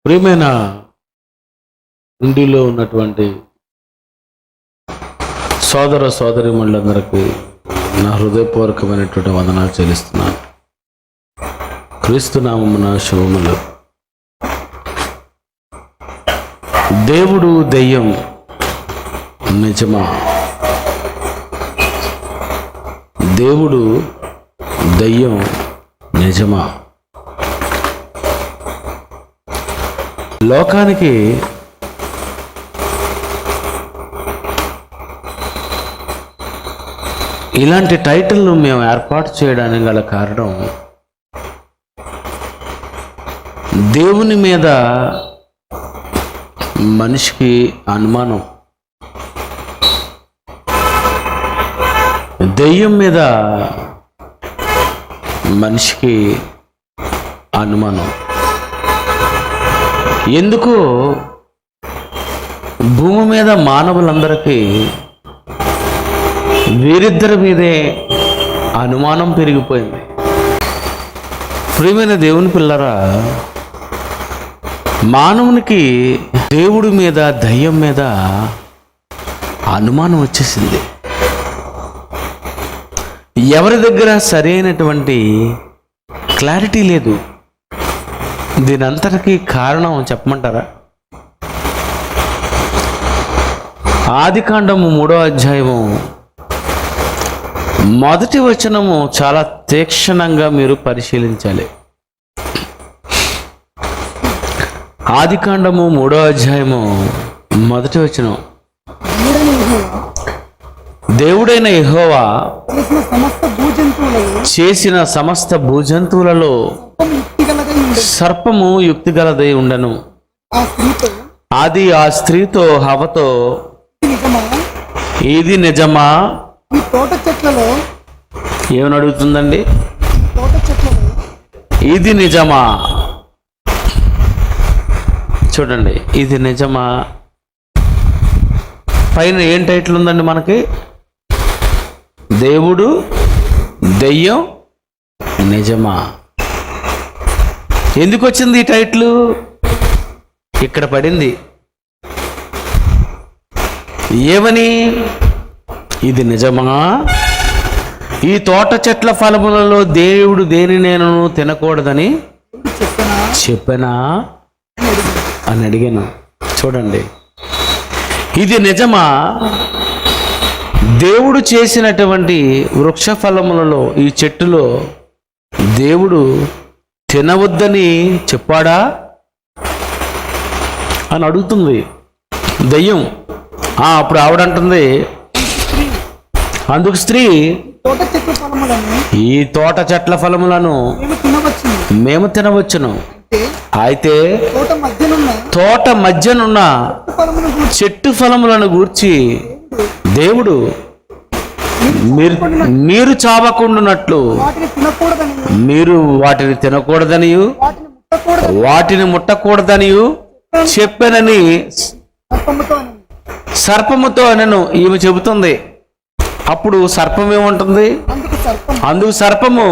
ప్రియమైన ఇండిలో ఉన్నటువంటి సోదర సోదరీమణులందరికీ నా హృదయపూర్వకమైనటువంటి వందనాలు చెల్లిస్తున్నాను. క్రీస్తు నామమున శుభములు. దేవుడు దెయ్యం నిజమా? దేవుడు దెయ్యం నిజమా? లోకానికి ఇలాంటి టైటిల్ను మేము ఏర్పాటు చేయడానికి గల కారణం, దేవుని మీద మనిషికి అనుమానం, దెయ్యం మీద మనిషికి అనుమానం. ఎందుకు భూమి మీద మానవులందరికీ వీరిద్దరి మీదే అనుమానం పెరిగిపోయింది. ప్రియమైన దేవుని పిల్లరా, మానవునికి దేవుడి మీద దయ్యం మీద అనుమానం వచ్చేసింది. ఎవరి దగ్గర సరైనటువంటి క్లారిటీ లేదు. దీని అంతటికీ కారణం చెప్పమంటారా? ఆదికాండము 3వ అధ్యాయము మొదటి వచనము చాలా తీక్షణంగా మీరు పరిశీలించాలి. ఆదికాండము 3వ అధ్యాయము మొదటి వచనం, దేవుడైన యెహోవా చేసిన సమస్త భూజంతువులలో సర్పము యుక్తిగలదై ఉండను. అది ఆ స్త్రీతో హవతో, ఇది నిజమా? ఏమని అడుగుతుందండి? ఇది నిజమా? చూడండి, ఇది నిజమా? పైన ఏం టైటిల్ ఉందండి మనకి? దేవుడు దెయ్యం నిజమా? ఎందుకు వచ్చింది ఈ టైటిల్? ఇక్కడ పడింది. ఏమని? ఇది నిజమా? ఈ తోట చెట్ల ఫలములలో దేవుడు దేని నేను తినకూడదని చెప్పనా అని అడిగాను. చూడండి, ఇది నిజమా? దేవుడు చేసినటువంటి వృక్ష ఫలములలో ఈ చెట్టులో దేవుడు తినవద్దని చెప్పాడా అని అడుగుతుంది దయ్యం. అప్పుడు ఆవిడంటుంది, అందుకు స్త్రీ, ఈ తోట చెట్ల ఫలములను మేము తినవచ్చును. అయితే తోట మధ్యనున్న చెట్టు ఫలములను గూర్చి దేవుడు మీరు చావకుండానట్లు మీరు వాటిని తినకూడదనియు వాటిని ముట్టకూడదనియు చెప్పానని సర్పముతో అనను ఈమె చెబుతుంది. అప్పుడు సర్పం ఏముంటుంది? అందుకు సర్పము,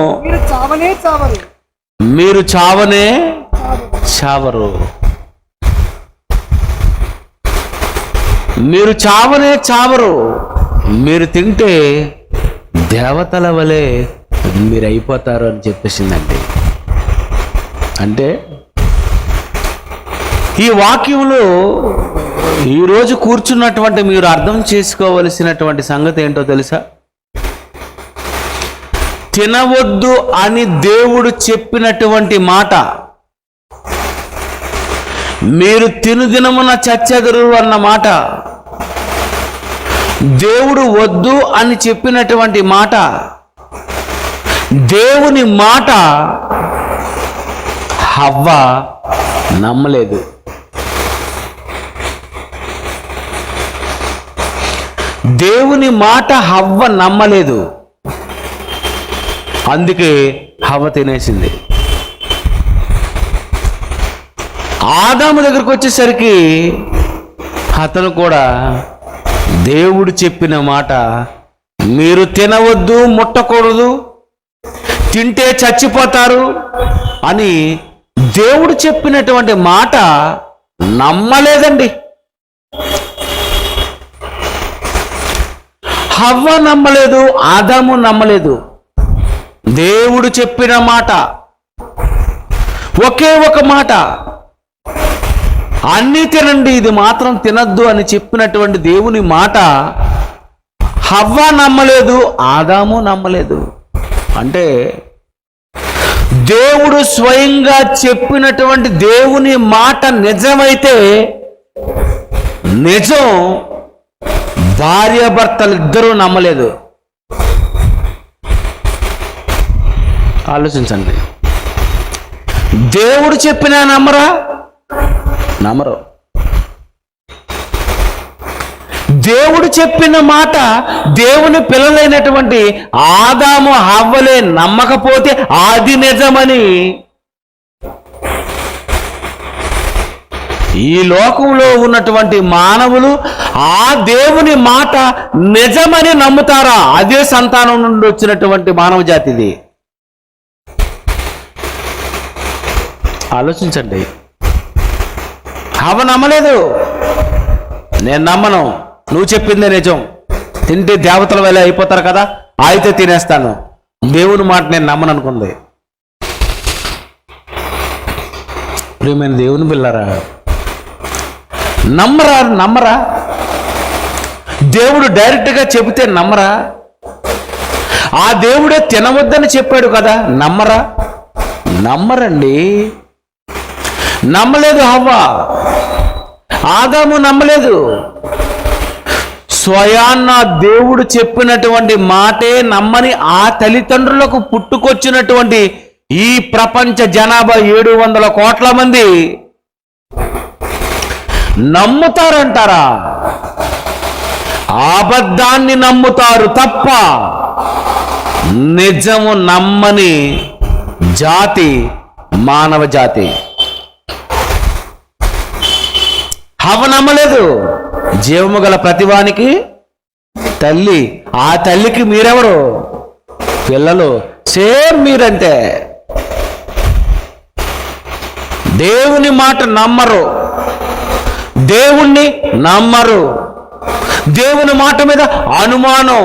మీరు చావనే చావరు, మీరు చావనే చావరు, మీరు తింటే దేవతల వలె మీరు అయిపోతారు అని చెప్పేసిందండి. అంటే ఈ వాక్యంలో ఈరోజు కూర్చున్నటువంటి మీరు అర్థం చేసుకోవలసినటువంటి సంగతి ఏంటో తెలుసా? తినవద్దు అని దేవుడు చెప్పినటువంటి మాట, మీరు తినుదినమున చచ్చెదరు అన్న మాట, దేవుడు వద్దు అని చెప్పినటువంటి మాట, దేవుని మాట హవ్వ నమ్మలేదు. దేవుని మాట హవ్వ నమ్మలేదు. అందుకే హవ్వ తినేసింది. ఆదాము దగ్గరకు వచ్చేసరికి అతను కూడా దేవుడు చెప్పిన మాట, మీరు తినవద్దు, ముట్టకూడదు, తింటే చచ్చిపోతారు అని దేవుడు చెప్పినటువంటి మాట నమ్మలేదండి. హవ్వ నమ్మలేదు, ఆదాము నమ్మలేదు. దేవుడు చెప్పిన మాట ఒకే ఒక మాట, అన్నీ తినండి ఇది మాత్రం తినద్దు అని చెప్పినటువంటి దేవుని మాట హవ్వ నమ్మలేదు, ఆదాము నమ్మలేదు. అంటే దేవుడు స్వయంగా చెప్పినటువంటి దేవుని మాట నిజమైతే నిజం, భార్యాభర్తలు ఇద్దరూ నమ్మలేదు. ఆలోచించండి. దేవుడు చెప్పినా నమ్మరా? నమ్మరు. దేవుడు చెప్పిన మాట దేవుని పిల్లలైనటువంటి ఆదాము హవ్వలే నమ్మకపోతే అది నిజమని ఈ లోకంలో ఉన్నటువంటి మానవులు ఆ దేవుని మాట నిజమని నమ్ముతారా? అదే సంతానం నుండి వచ్చినటువంటి మానవ జాతిది. ఆలోచించండి. హవ్వ నమ్మలేదు. నేను నమ్మను, నువ్వు చెప్పిందే నిజం, తింటే దేవతల వల్ల అయిపోతారు కదా, అయితే తినేస్తాను, దేవుని మాట నేను నమ్మను అనుకుంది. ప్రియమైన దేవుని పిల్లరా, నమ్మరా? దేవుడు డైరెక్ట్గా చెబితే నమ్మరా? ఆ దేవుడే తినవద్దని చెప్పాడు కదా, నమ్మరండి. నమ్మలేదు హవ్వ, ఆదాము నమ్మలేదు. స్వయాన్న దేవుడు చెప్పినటువంటి మాటే నమ్మని ఆ తల్లిదండ్రులకు పుట్టుకొచ్చినటువంటి ఈ ప్రపంచ జనాభా 700 కోట్ల మంది నమ్ముతారంటారా? అబద్ధాన్ని నమ్ముతారు తప్ప నిజము నమ్మని జాతి మానవ జాతి. హవ్వ నమ్మలేదు. జీవము గల ప్రతివానికి తల్లి. ఆ తల్లికి మీరెవరు? పిల్లలు. సేమ్ మీరంతే. దేవుని మాట నమ్మరు, దేవుణ్ణి నమ్మరు, దేవుని మాట మీద అనుమానం.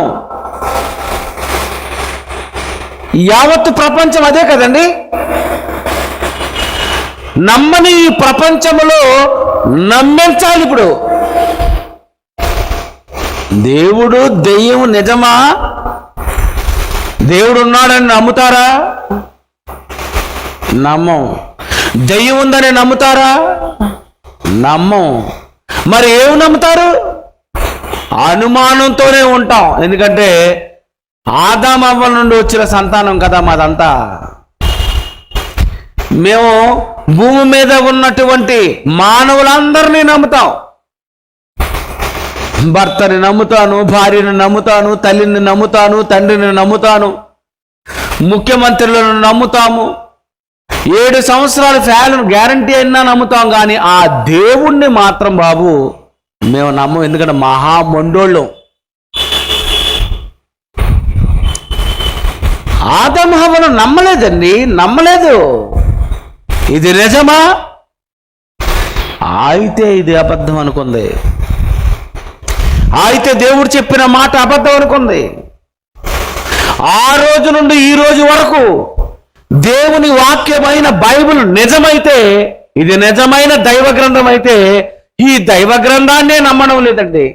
యావత్తు ప్రపంచం అదే కదండి. నమ్మని ఈ ప్రపంచంలో నమ్మించాలి. ఇప్పుడు దేవుడు దెయ్యం నిజమా? దేవుడు ఉన్నాడని నమ్ముతారా? నమ్మం. దెయ్యం ఉందని నమ్ముతారా? నమ్మం. మరి ఏమి నమ్ముతారు? అనుమానంతోనే ఉంటాం. ఎందుకంటే ఆదాము హవ్వ నుండి వచ్చిన సంతానం కదా మాదంతా. మేము భూమి మీద ఉన్నటువంటి మానవులందరినీ నమ్ముతాం. భర్తని నమ్ముతాను, భార్యను నమ్ముతాను, తల్లిని నమ్ముతాను, తండ్రిని నమ్ముతాను, ముఖ్యమంత్రులను నమ్ముతాము, 7 సంవత్సరాల ఫ్యాన్ గ్యారంటీ అయినా నమ్ముతాం. కానీ ఆ దేవుణ్ణి మాత్రం బాబు మేము నమ్మం. ఎందుకంటే మహామండోళ్ళం. ఆదాము హవ్వను నమ్మలేదండి, నమ్మలేదు. ఇది నిజమా? అయితే ఇది అబద్ధం అనుకుంది. అయితే దేవుడు చెప్పిన మాట అబద్ధం అనుకుంది. ఆ రోజు నుండి ఈ రోజు వరకు దేవుని వాక్యమైన బైబిల్ నిజమైతే, ఇది నిజమైన దైవ గ్రంథం అయితే ఈ దైవ గ్రంథాన్నే నమ్మడం లేదండి.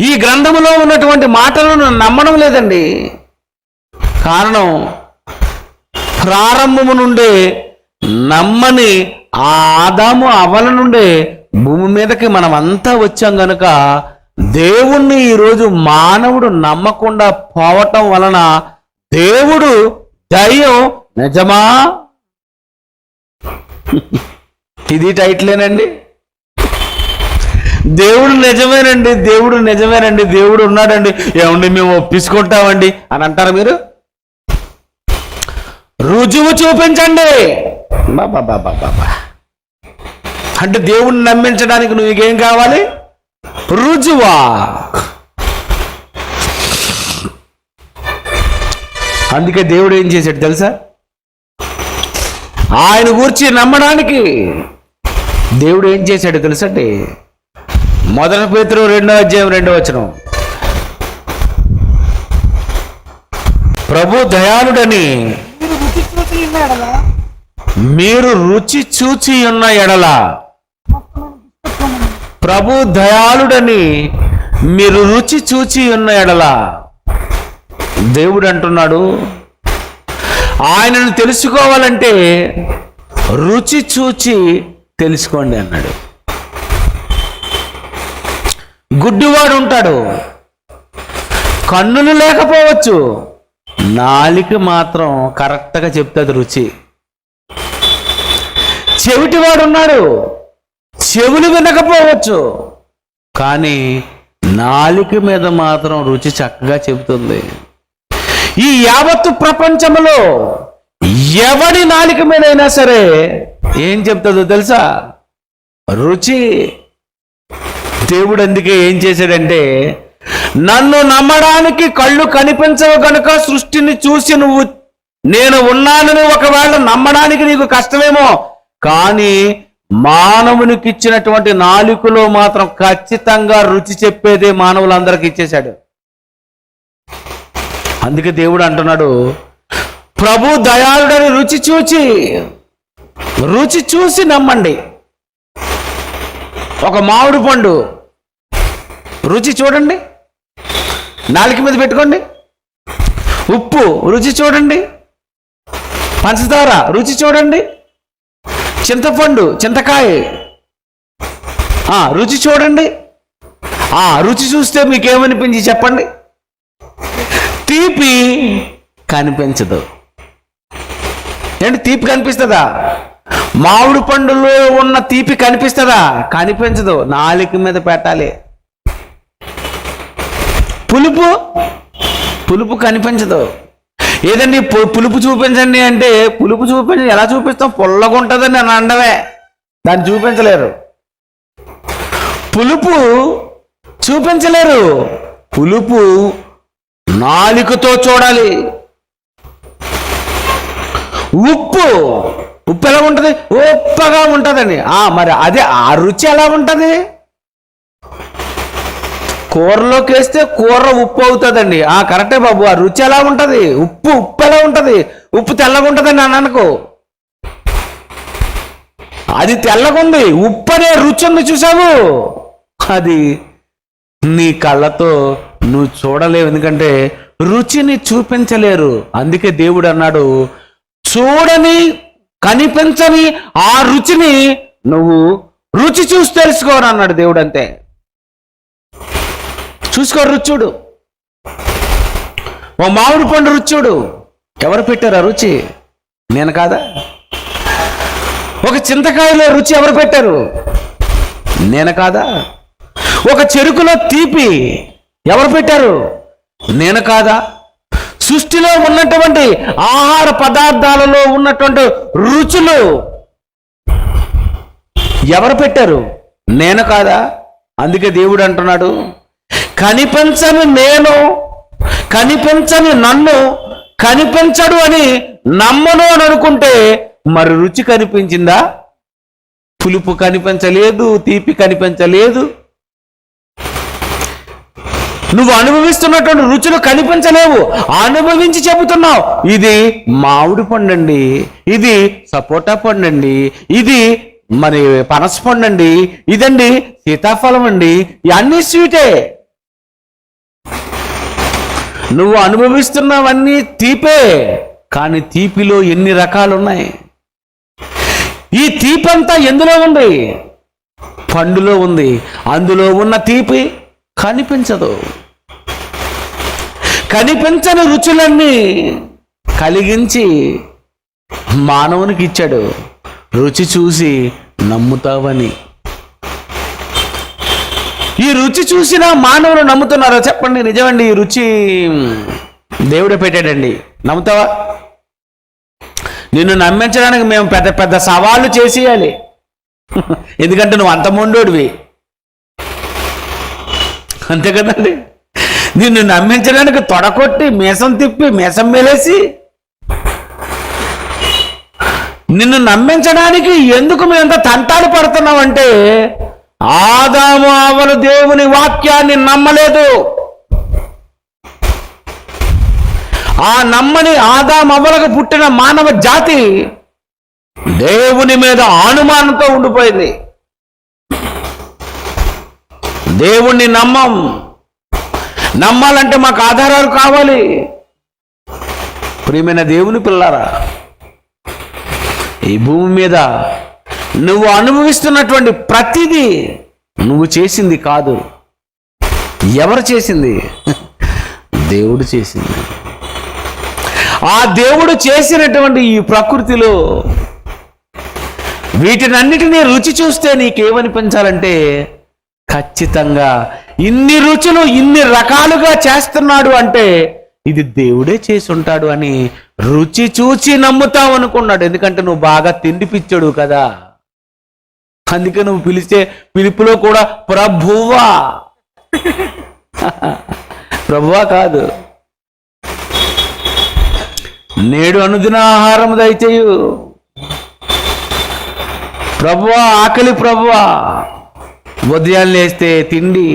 ఈ గ్రంథములో ఉన్నటువంటి మాటలను నమ్మడం లేదండి. కారణం ప్రారంభము నుండే నమ్మని ఆ ఆదాము హవ్వల నుండే భూమి మీదకి మనం అంతా వచ్చాం గనుక దేవుణ్ణి ఈరోజు మానవుడు నమ్మకుండా పోవటం వలన దేవుడు దయ్యం నిజమా? ఇది టైటిలేనండి. దేవుడు నిజమేనండి, దేవుడు నిజమేనండి, దేవుడు ఉన్నాడండి, ఏమండి మేము ఒప్పించుకుంటామండి అని అంటారు మీరు? రుజువు చూపించండి. బాబా అంటే దేవుణ్ణి నమ్మించడానికి నువ్వేం కావాలి? రుజువా? అందుకే దేవుడు ఏం చేశాడు తెలుసా? ఆయన గురించి నమ్మడానికి దేవుడు ఏం చేశాడు తెలుసండి? 1 పేతురు 2:2 ప్రభు దయాళుడని మీరు రుచి చూచి ఉన్న ఎడల, ప్రభు దయాళుడని మీరు రుచి చూచి ఉన్న ఎడల, దేవుడు అంటున్నాడు ఆయనను తెలుసుకోవాలంటే రుచి చూచి తెలుసుకోండి అన్నాడు. గుడ్డివాడు ఉంటాడు, కన్నులు లేకపోవచ్చు, నాలిక మాత్రం కరెక్ట్గా చెప్తుంది రుచి. చెవిటివాడు ఉన్నాడు, చెవులు వినకపోవచ్చు, కానీ నాలిక మీద మాత్రం రుచి చక్కగా చెబుతుంది. ఈ యావత్తు ప్రపంచంలో ఎవడి నాలిక మీద అయినా సరే ఏం చెప్తుందో తెలుసా? రుచి. దేవుడు అందుకే ఏం చేశాడంటే, నన్ను నమ్మడానికి కళ్ళు కనిపించవు కనుక సృష్టిని చూసి నేను ఉన్నానని ఒకవేళ నమ్మడానికి నీకు కష్టమేమో, కానీ మానవునికి ఇచ్చినటువంటి నాలుకలో మాత్రం ఖచ్చితంగా రుచి చెప్పేదే మానవులందరికీ ఇచ్చేశాడు. అందుకే దేవుడు అంటున్నాడు, ప్రభు దయాళుడని రుచి చూసి నమ్మండి. ఒక మామిడి పండు రుచి చూడండి, నాలుక మీద పెట్టుకోండి. ఉప్పు రుచి చూడండి, పంచదార రుచి చూడండి, చింతపండు చింతకాయ రుచి చూడండి. రుచి చూస్తే మీకేమనిపించి చెప్పండి? తీపి కనిపించదు. ఏంటి తీపి కనిపిస్తుందా? మామిడి పండులో ఉన్న తీపి కనిపిస్తుందా? కనిపించదు, నాలుక మీద పెట్టాలి. పులుపు కనిపించదు. ఏదండి పులుపు చూపించండి అంటే, పులుపు చూపించండి ఎలా చూపిస్తాం? పుల్లగా ఉంటుందని అని అండవే, దాన్ని చూపించలేరు. పులుపు చూపించలేరు. పులుపు నాలుకతో చూడాలి. ఉప్పు ఎలా ఉంటుంది? ఉప్పగా ఉంటుందండి. మరి అదే ఆ రుచి ఎలా ఉంటుంది? కూరలోకి వేస్తే కూర ఉప్పు అవుతుందండి. కరెక్టే బాబు. ఆ రుచి ఎలా ఉంటుంది? ఉప్పు ఎలా ఉంటుంది? ఉప్పు తెల్లగా ఉంటుందండి అని అనుకో. అది తెల్లగా ఉంది, ఉప్పు అనే రుచి ఉంది చూసావు, అది నీ కళ్ళతో నువ్వు చూడలేవు, ఎందుకంటే రుచిని చూపించలేరు. అందుకే దేవుడు అన్నాడు, చూడని కనిపించని ఆ రుచిని నువ్వు రుచి చూసి తెలుసుకోరు అన్నాడు దేవుడు. అంతే, చూసుకో, రుచుడు. ఓ మామిడి పండు రుచుడు. ఎవరు పెట్టారు ఆ రుచి? నేను కాదా? ఒక చింతకాయలో రుచి ఎవరు పెట్టారు? నేను కాదా? ఒక చెరుకులో తీపి ఎవరు పెట్టారు? నేను కాదా? సృష్టిలో ఉన్నటువంటి ఆహార పదార్థాలలో ఉన్నటువంటి రుచులు ఎవరు పెట్టారు? నేను కాదా? అందుకే దేవుడు అంటున్నాడు, కనిపించని నేను, కనిపించని నన్ను కనిపించడు అని నమ్మను అని అనుకుంటే మరి రుచి కనిపించిందా? పులుపు కనిపించలేదు, తీపి కనిపించలేదు. నువ్వు అనుభవిస్తున్నటువంటి రుచులు కనిపించలేవు, అనుభవించి చెబుతున్నావు. ఇది మామిడి పండు అండి, ఇది సపోటా పండు అండి, ఇది మరి పనస పండు అండి, ఇదండి సీతాఫలం అండి, ఇవన్నీ స్వీటే. నువ్వు అనుభవిస్తున్నవన్నీ తీపే, కానీ తీపిలో ఎన్ని రకాలు ఉన్నాయి. ఈ తీపంతా ఎందులో ఉంది? పండులో ఉంది. అందులో ఉన్న తీపి కనిపించదు. కనిపించని రుచులన్నీ కలిగించి మానవునికి ఇచ్చాడు, రుచి చూసి నమ్ముతావని. ఈ రుచి చూసినా మానవులు నమ్ముతున్నారో చెప్పండి? నిజమండి, ఈ రుచి దేవుడే పెట్టాడండి. నమ్ముతావా? నిన్ను నమ్మించడానికి మేము పెద్ద పెద్ద సవాళ్ళు చేసేయాలి, ఎందుకంటే నువ్వు అంత మొండోడివి, అంతే కదండి. నిన్ను నమ్మించడానికి తొడకొట్టి మీసం తిప్పి మీసం మేలేసి నిన్ను నమ్మించడానికి ఎందుకు మేమంత తంటాలు పడుతున్నామంటే ఆదాము అవ్వలు దేవుని వాక్యాన్ని నమ్మలేదు. ఆ నమ్మని ఆదాము అవ్వలకు పుట్టిన మానవ జాతి దేవుని మీద అనుమానంతో ఉండిపోయింది. దేవుణ్ణి నమ్మాలంటే మాకు ఆధారాలు కావాలి. ప్రియమైన దేవుని పిల్లారా, ఈ భూమి మీద నువ్వు అనుభవిస్తున్నటువంటి ప్రతిదీ నువ్వు చేసింది కాదు. ఎవరు చేసింది? దేవుడు చేసింది. ఆ దేవుడు చేసినటువంటి ఈ ప్రకృతిలో వీటినన్నిటినీ రుచి చూస్తే నీకేమనిపించాలంటే, ఖచ్చితంగా ఇన్ని రుచులు ఇన్ని రకాలుగా చేస్తున్నాడు అంటే ఇది దేవుడే చేసి ఉంటాడు అని రుచి చూచి నమ్ముతావు అనుకున్నాడు. ఎందుకంటే నువ్వు బాగా తిండి పిచ్చాడు కదా, అందుకే నువ్వు పిలిచే పిలుపులో కూడా ప్రభువా ప్రభువా కాదు. నేడు అనుదిన ఆహారం దయచేయు ప్రభువా, ఆకలి ప్రభువా. ఉదయం లేస్తే తిండి,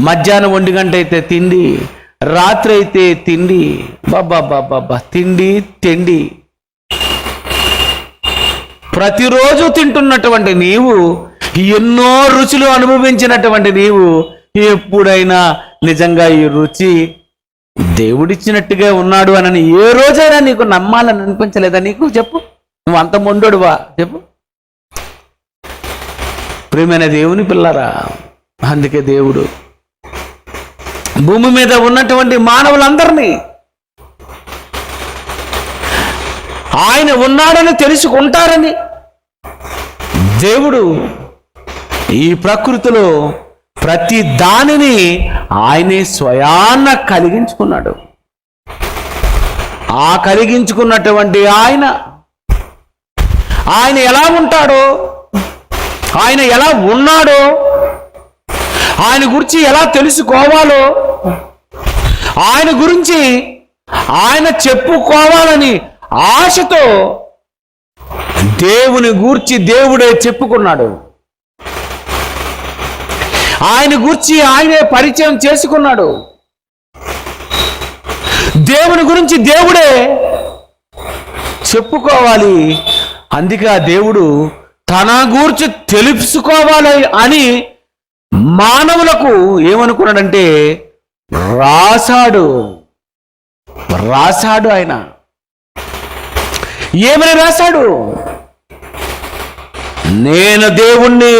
మధ్యాహ్నం 1 గంట అయితే తిండి, రాత్రి అయితే తిండి. బాబా తిండి తిండి. ప్రతిరోజు తింటున్నటువంటి నీవు, ఎన్నో రుచులు అనుభవించినటువంటి నీవు ఎప్పుడైనా నిజంగా ఈ రుచి దేవుడిచ్చినట్టుగా ఉన్నాడు అని ఏ రోజైనా నీకు నమ్మాలని అనిపించలేదా? నీకు చెప్పు, నువ్వు అంత మొండోడువా చెప్పు. ప్రియమైన దేవుని పిల్లరా, అందుకే దేవుడు భూమి మీద ఉన్నటువంటి మానవులందరినీ ఆయన ఉన్నాడని తెలుసుకుంటారని దేవుడు ఈ ప్రకృతిలో ప్రతి దానిని ఆయనే స్వయాన్న కలిగించుకున్నాడు. ఆ కలిగించుకున్నటువంటి ఆయన ఎలా ఉంటాడో, ఆయన ఎలా ఉన్నాడో, ఆయన గురించి ఎలా తెలుసుకోవాలో, ఆయన గురించి ఆయన చెప్పుకోవాలని ఆశతో దేవుని గూర్చి దేవుడే చెప్పుకున్నాడు. ఆయన గూర్చి ఆయనే పరిచయం చేసుకున్నాడు. దేవుని గురించి దేవుడే చెప్పుకోవాలి. అందుకే ఆ దేవుడు తన గూర్చి తెలుసుకోవాలి అని మానవులకు ఏమనుకున్నాడంటే రాశాడు. ఆయన ఏమని రాశాడు? నేనే దేవుణ్ణి,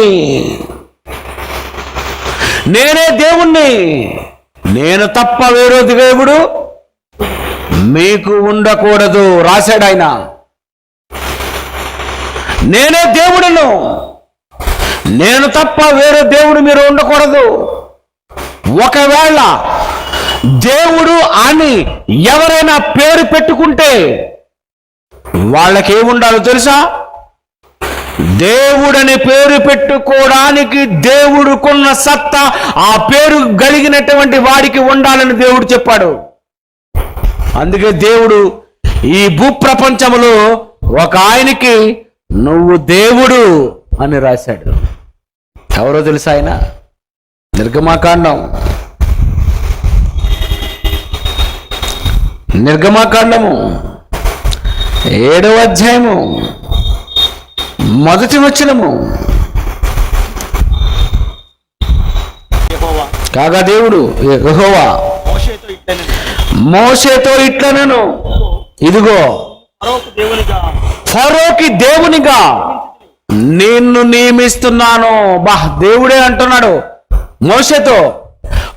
నేను తప్ప వేరే దేవుడు మీకు ఉండకూడదు రాశాడు ఆయన. నేనే దేవుడును, నేను తప్ప వేరే దేవుడు మీరు ఉండకూడదు. ఒకవేళ దేవుడు అని ఎవరైనా పేరు పెట్టుకుంటే వాళ్ళకేముండాలో తెలుసా? దేవుడని పేరు పెట్టుకోవడానికి దేవుడుకున్న సత్తా, ఆ పేరు కలిగినటువంటి వాడికి ఉండాలని దేవుడు చెప్పాడు. అందుకే దేవుడు ఈ భూప్రపంచంలో ఒక ఆయనకి నువ్వు దేవుడు అని రాశాడు. ఎవరో తెలుసా ఆయన? నిర్గమాకాండము 7వ అధ్యాయము 1వ వచనము. కాగా దేవుడు యెహోవా మోషేతో ఇట్లనెను, ఇదిగో ఫరోకి దేవునిగా నిన్ను నియమిస్తున్నాను. దేవుడే అంటున్నాడు మోషేతో,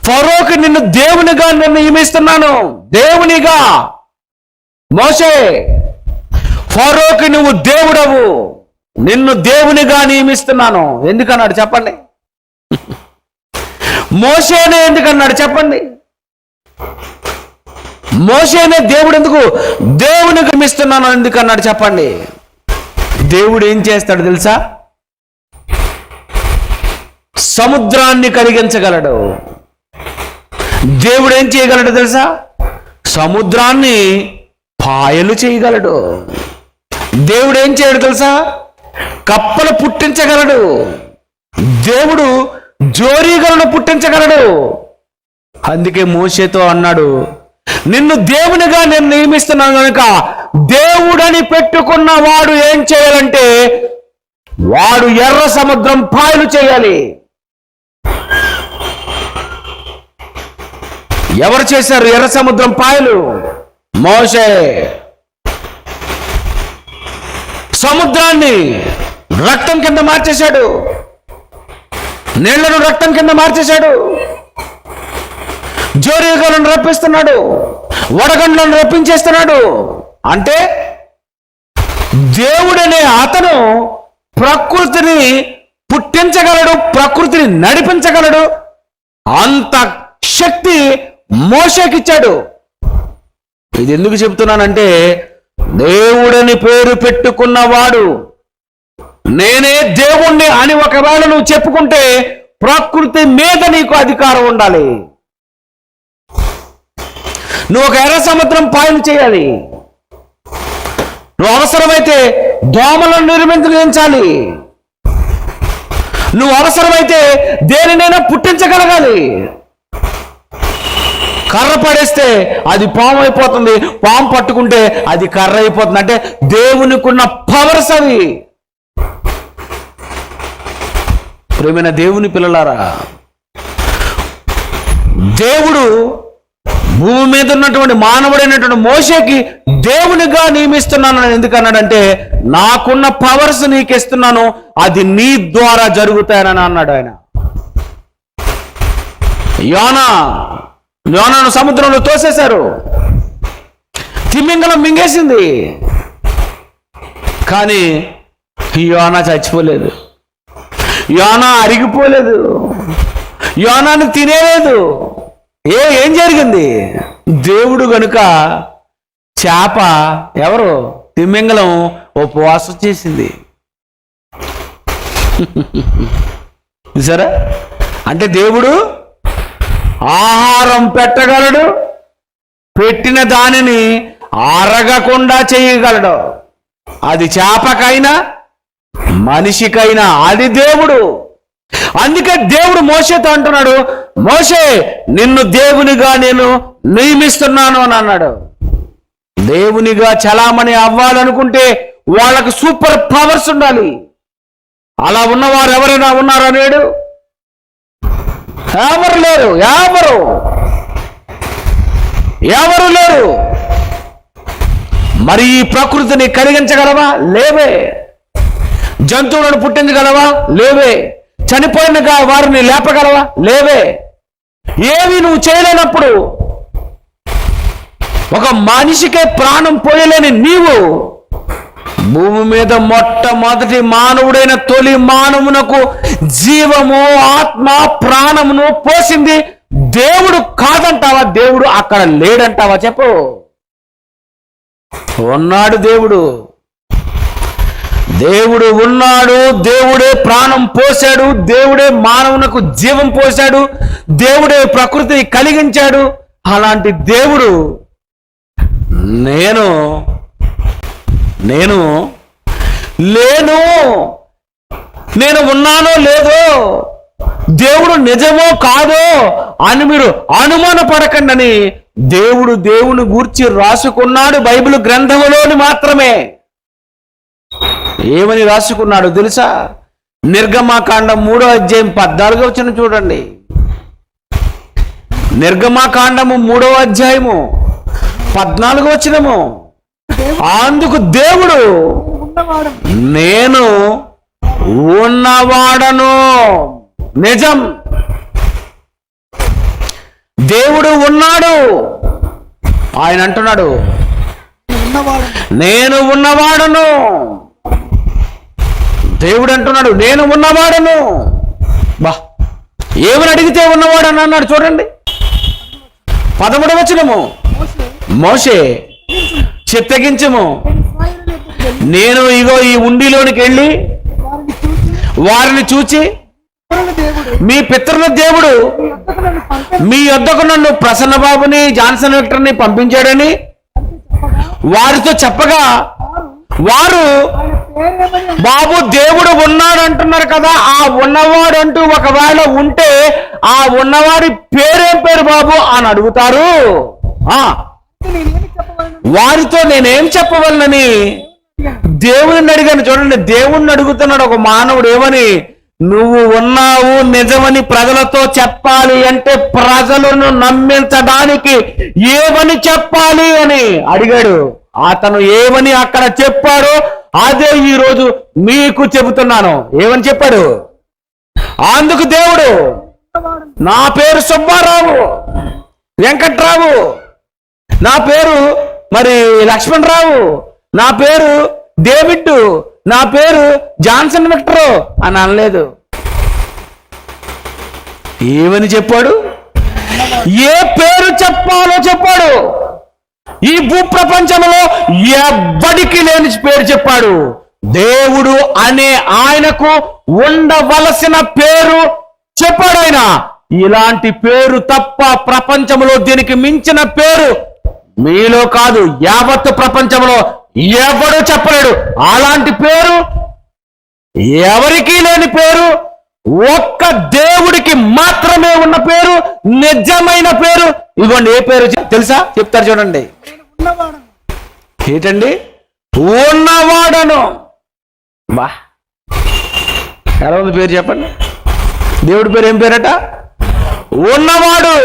ఫరోకి నిన్ను దేవునిగా నియమిస్తున్నాను. దేవునిగా మోషే, ఫరోకి నువ్వు దేవుడవు, నిన్ను దేవునిగా నియమిస్తున్నాను. ఎందుకన్నాడు చెప్పండి? మోషేనే ఎందుకన్నాడు చెప్పండి? మోషేనే దేవుడు ఎందుకు దేవుని నియమిస్తున్నాను ఎందుకన్నాడు చెప్పండి? దేవుడు ఏం చేస్తాడు తెలుసా? సముద్రాన్ని కరిగించగలడు. దేవుడు ఏం చేయగలడు తెలుసా? సముద్రాన్ని పాయలు చేయగలడు. దేవుడు ఏం చేయడు తెలుసా? కప్పలు పుట్టించగలడు. దేవుడు జోరీగలను పుట్టించగలడు. అందుకే మోషేతో అన్నాడు, నిన్ను దేవునిగా నేను నియమిస్తున్నాను కనుక దేవుడని పెట్టుకున్న వాడు ఏం చేయాలంటే వాడు ఎర్ర సముద్రం పాయలు చేయాలి. ఎవరు చేశారు ఎర్ర సముద్రం పాయలు? మోషే. సముద్రాన్ని రక్తం కింద మార్చేశాడు, నీళ్లను రక్తం కింద మార్చేశాడు. జోరీగలను రప్పిస్తున్నాడు, వడగండ్లను రప్పించేస్తున్నాడు. అంటే దేవుడనే అతను ప్రకృతిని పుట్టించగలడు, ప్రకృతిని నడిపించగలడు. అంత శక్తి మోషేకిచ్చాడు. ఇది ఎందుకు చెప్తున్నానంటే, దేవుడని పేరు పెట్టుకున్నవాడు నేనే దేవుణ్ణి అని ఒకవేళ నువ్వు చెప్పుకుంటే ప్రకృతి మీద నీకు అధికారం ఉండాలి. నువ్వు ఒక ఎర్ర సముద్రం పాయలు చేయాలి. నువ్వు అవసరమైతే దోమలను నిర్మించాలి. నువ్వు అవసరమైతే దేనినైనా పుట్టించగలగాలి. కర్ర పడేస్తే అది పాము అయిపోతుంది, పాము పట్టుకుంటే అది కర్ర అయిపోతుంది. అంటే దేవునికి ఉన్న పవర్స్ అవి. ప్రియమైన దేవుని పిల్లలారా, దేవుడు భూమి మీద ఉన్నటువంటి మానవుడైనటువంటి మోషేకి దేవునిగా నియమిస్తున్నాను. ఎందుకు అన్నాడంటే, నాకున్న పవర్స్ నీకు ఇస్తున్నాను, అది నీ ద్వారా జరుగుతాయని అన్నాడు ఆయన. యోనాను సముద్రంలో తోసేశారు, తిమింగలం మింగేసింది. కానీ యోనా చచ్చిపోలేదు, యోనా అరిగిపోలేదు, యోనాను తినేలేదు. ఏం జరిగింది? దేవుడు గనుక చేప ఎవరు తిమింగలం ఉపవాసం చేసింది. చూసారా? అంటే దేవుడు ఆహారం పెట్టగలడు, పెట్టిన దానిని అరగకుండా చేయగలడు. అది చేపకైనా మనిషికైనా అది దేవుడు. అందుకే దేవుడు మోషేతో అంటున్నాడు, మోషే నిన్ను దేవునిగా నేను నియమిస్తున్నాను అని అన్నాడు. దేవునిగా చలామణి అవ్వాలనుకుంటే వాళ్ళకు సూపర్ పవర్స్ ఉండాలి. అలా ఉన్నవారు ఎవరైనా ఉన్నారా నేడు? ఎవరు లేరు, ఎవరు లేరు. మరి ఈ ప్రకృతిని కలిగించగలవా? లేవే. జంతువులను పుట్టించగలవా? లేవే. చనిపోయిన వారిని లేపగలవా? లేవే. ఏవి నువ్వు చేయలేనప్పుడు ఒక మనిషికే ప్రాణం పోయలేని నీవు భూమి మీద మొట్టమొదటి మానవుడైన తొలి మానవునకు జీవము, ఆత్మ, ప్రాణమును పోసింది దేవుడు కాదంటావా? దేవుడు అక్కడ లేడంటావా? చెప్పు. ఉన్నాడు దేవుడు. దేవుడు ఉన్నాడు. దేవుడే ప్రాణం పోశాడు, దేవుడే మానవునకు జీవం పోశాడు, దేవుడే ప్రకృతిని కలిగించాడు. అలాంటి దేవుడు నేను లేను, నేను ఉన్నానో లేదో, దేవుడు నిజమో కాదో అని మీరు అనుమానపడకండి. దేవుడు దేవుని గూర్చి రాసుకున్నాడు బైబిల్ గ్రంథములోని మాత్రమే. ఏమని రాసుకున్నాడు తెలుసా? నిర్గమాకాండం 3వ అధ్యాయం 14వ వచనం చూడండి. నిర్గమాకాండము 3వ అధ్యాయము 14వ వచనము. అందుకు దేవుడు నేను ఉన్నవాడను. నిజం, దేవుడు ఉన్నాడు. ఆయన అంటున్నాడు నేను ఉన్నవాడను. దేవుడు అంటున్నాడు నేను ఉన్నవాడను. బా, ఏమని అడిగితే ఉన్నవాడని అన్నాడు చూడండి. 13వ వచనము. మోషే చిత్తగించము, నేను ఇగో ఈ ఉండిలోనికి వెళ్ళి వారిని చూచి మీ పితరుల దేవుడు మీ యొద్దకు నన్ను ప్రసన్న బాబుని, జాన్సన్ విక్టర్ని పంపించాడని వారితో చెప్పగా వారు బాబు దేవుడు ఉన్నాడు అంటున్నారు కదా, ఆ ఉన్నవాడు అంటూ ఒకవేళ ఉంటే ఆ ఉన్నవాడి పేరేం పేరు బాబు అని అడుగుతారు. వారితో నేనేం చెప్పవలనని దేవుడిని అడిగాను. చూడండి, దేవుణ్ణి అడుగుతున్నాడు ఒక మానవుడు ఏమని, నువ్వు ఉన్నావు నిజమని ప్రజలతో చెప్పాలి అంటే ప్రజలను నమ్మించడానికి ఏమని చెప్పాలి అని అడిగాడు. అతను ఏమని అక్కడ చెప్పాడో అదే ఈరోజు మీకు చెబుతున్నాను. ఏమని చెప్పాడు? అందుకు దేవుడు, నా పేరు సుబ్బారావు, వెంకట్రావు, నా పేరు మరి లక్ష్మణరావు, నా పేరు డేవిడ్, నా పేరు జాన్సన్ విక్టర్ అని అనలేదు. ఏమని చెప్పాడు? ఏ పేరు చెప్పాలో చెప్పాడు. ఈ భూప్రపంచంలో ఎవ్వడికి లేని పేరు చెప్పాడు. దేవుడు అనే ఆయనకు ఉండవలసిన పేరు చెప్పాడు ఆయన. ఇలాంటి పేరు తప్ప ప్రపంచంలో దీనికి మించిన పేరు మీలో కాదు, యావత్ ప్రపంచంలో ఎవడు చెప్పలేడు. అలాంటి పేరు ఎవరికీ లేని పేరు, ఒక్క దేవుడికి మాత్రమే ఉన్న పేరు, నిజమైన పేరు. ఇదిగోండి, ఏ పేరు తెలుసా? చెప్తారు చూడండి. ఏంటండి? ఉన్నవాడను. బా, ఎలా ఉంది పేరు చెప్పండి? దేవుడి పేరు ఏం పేరట? ఉన్నవాడు.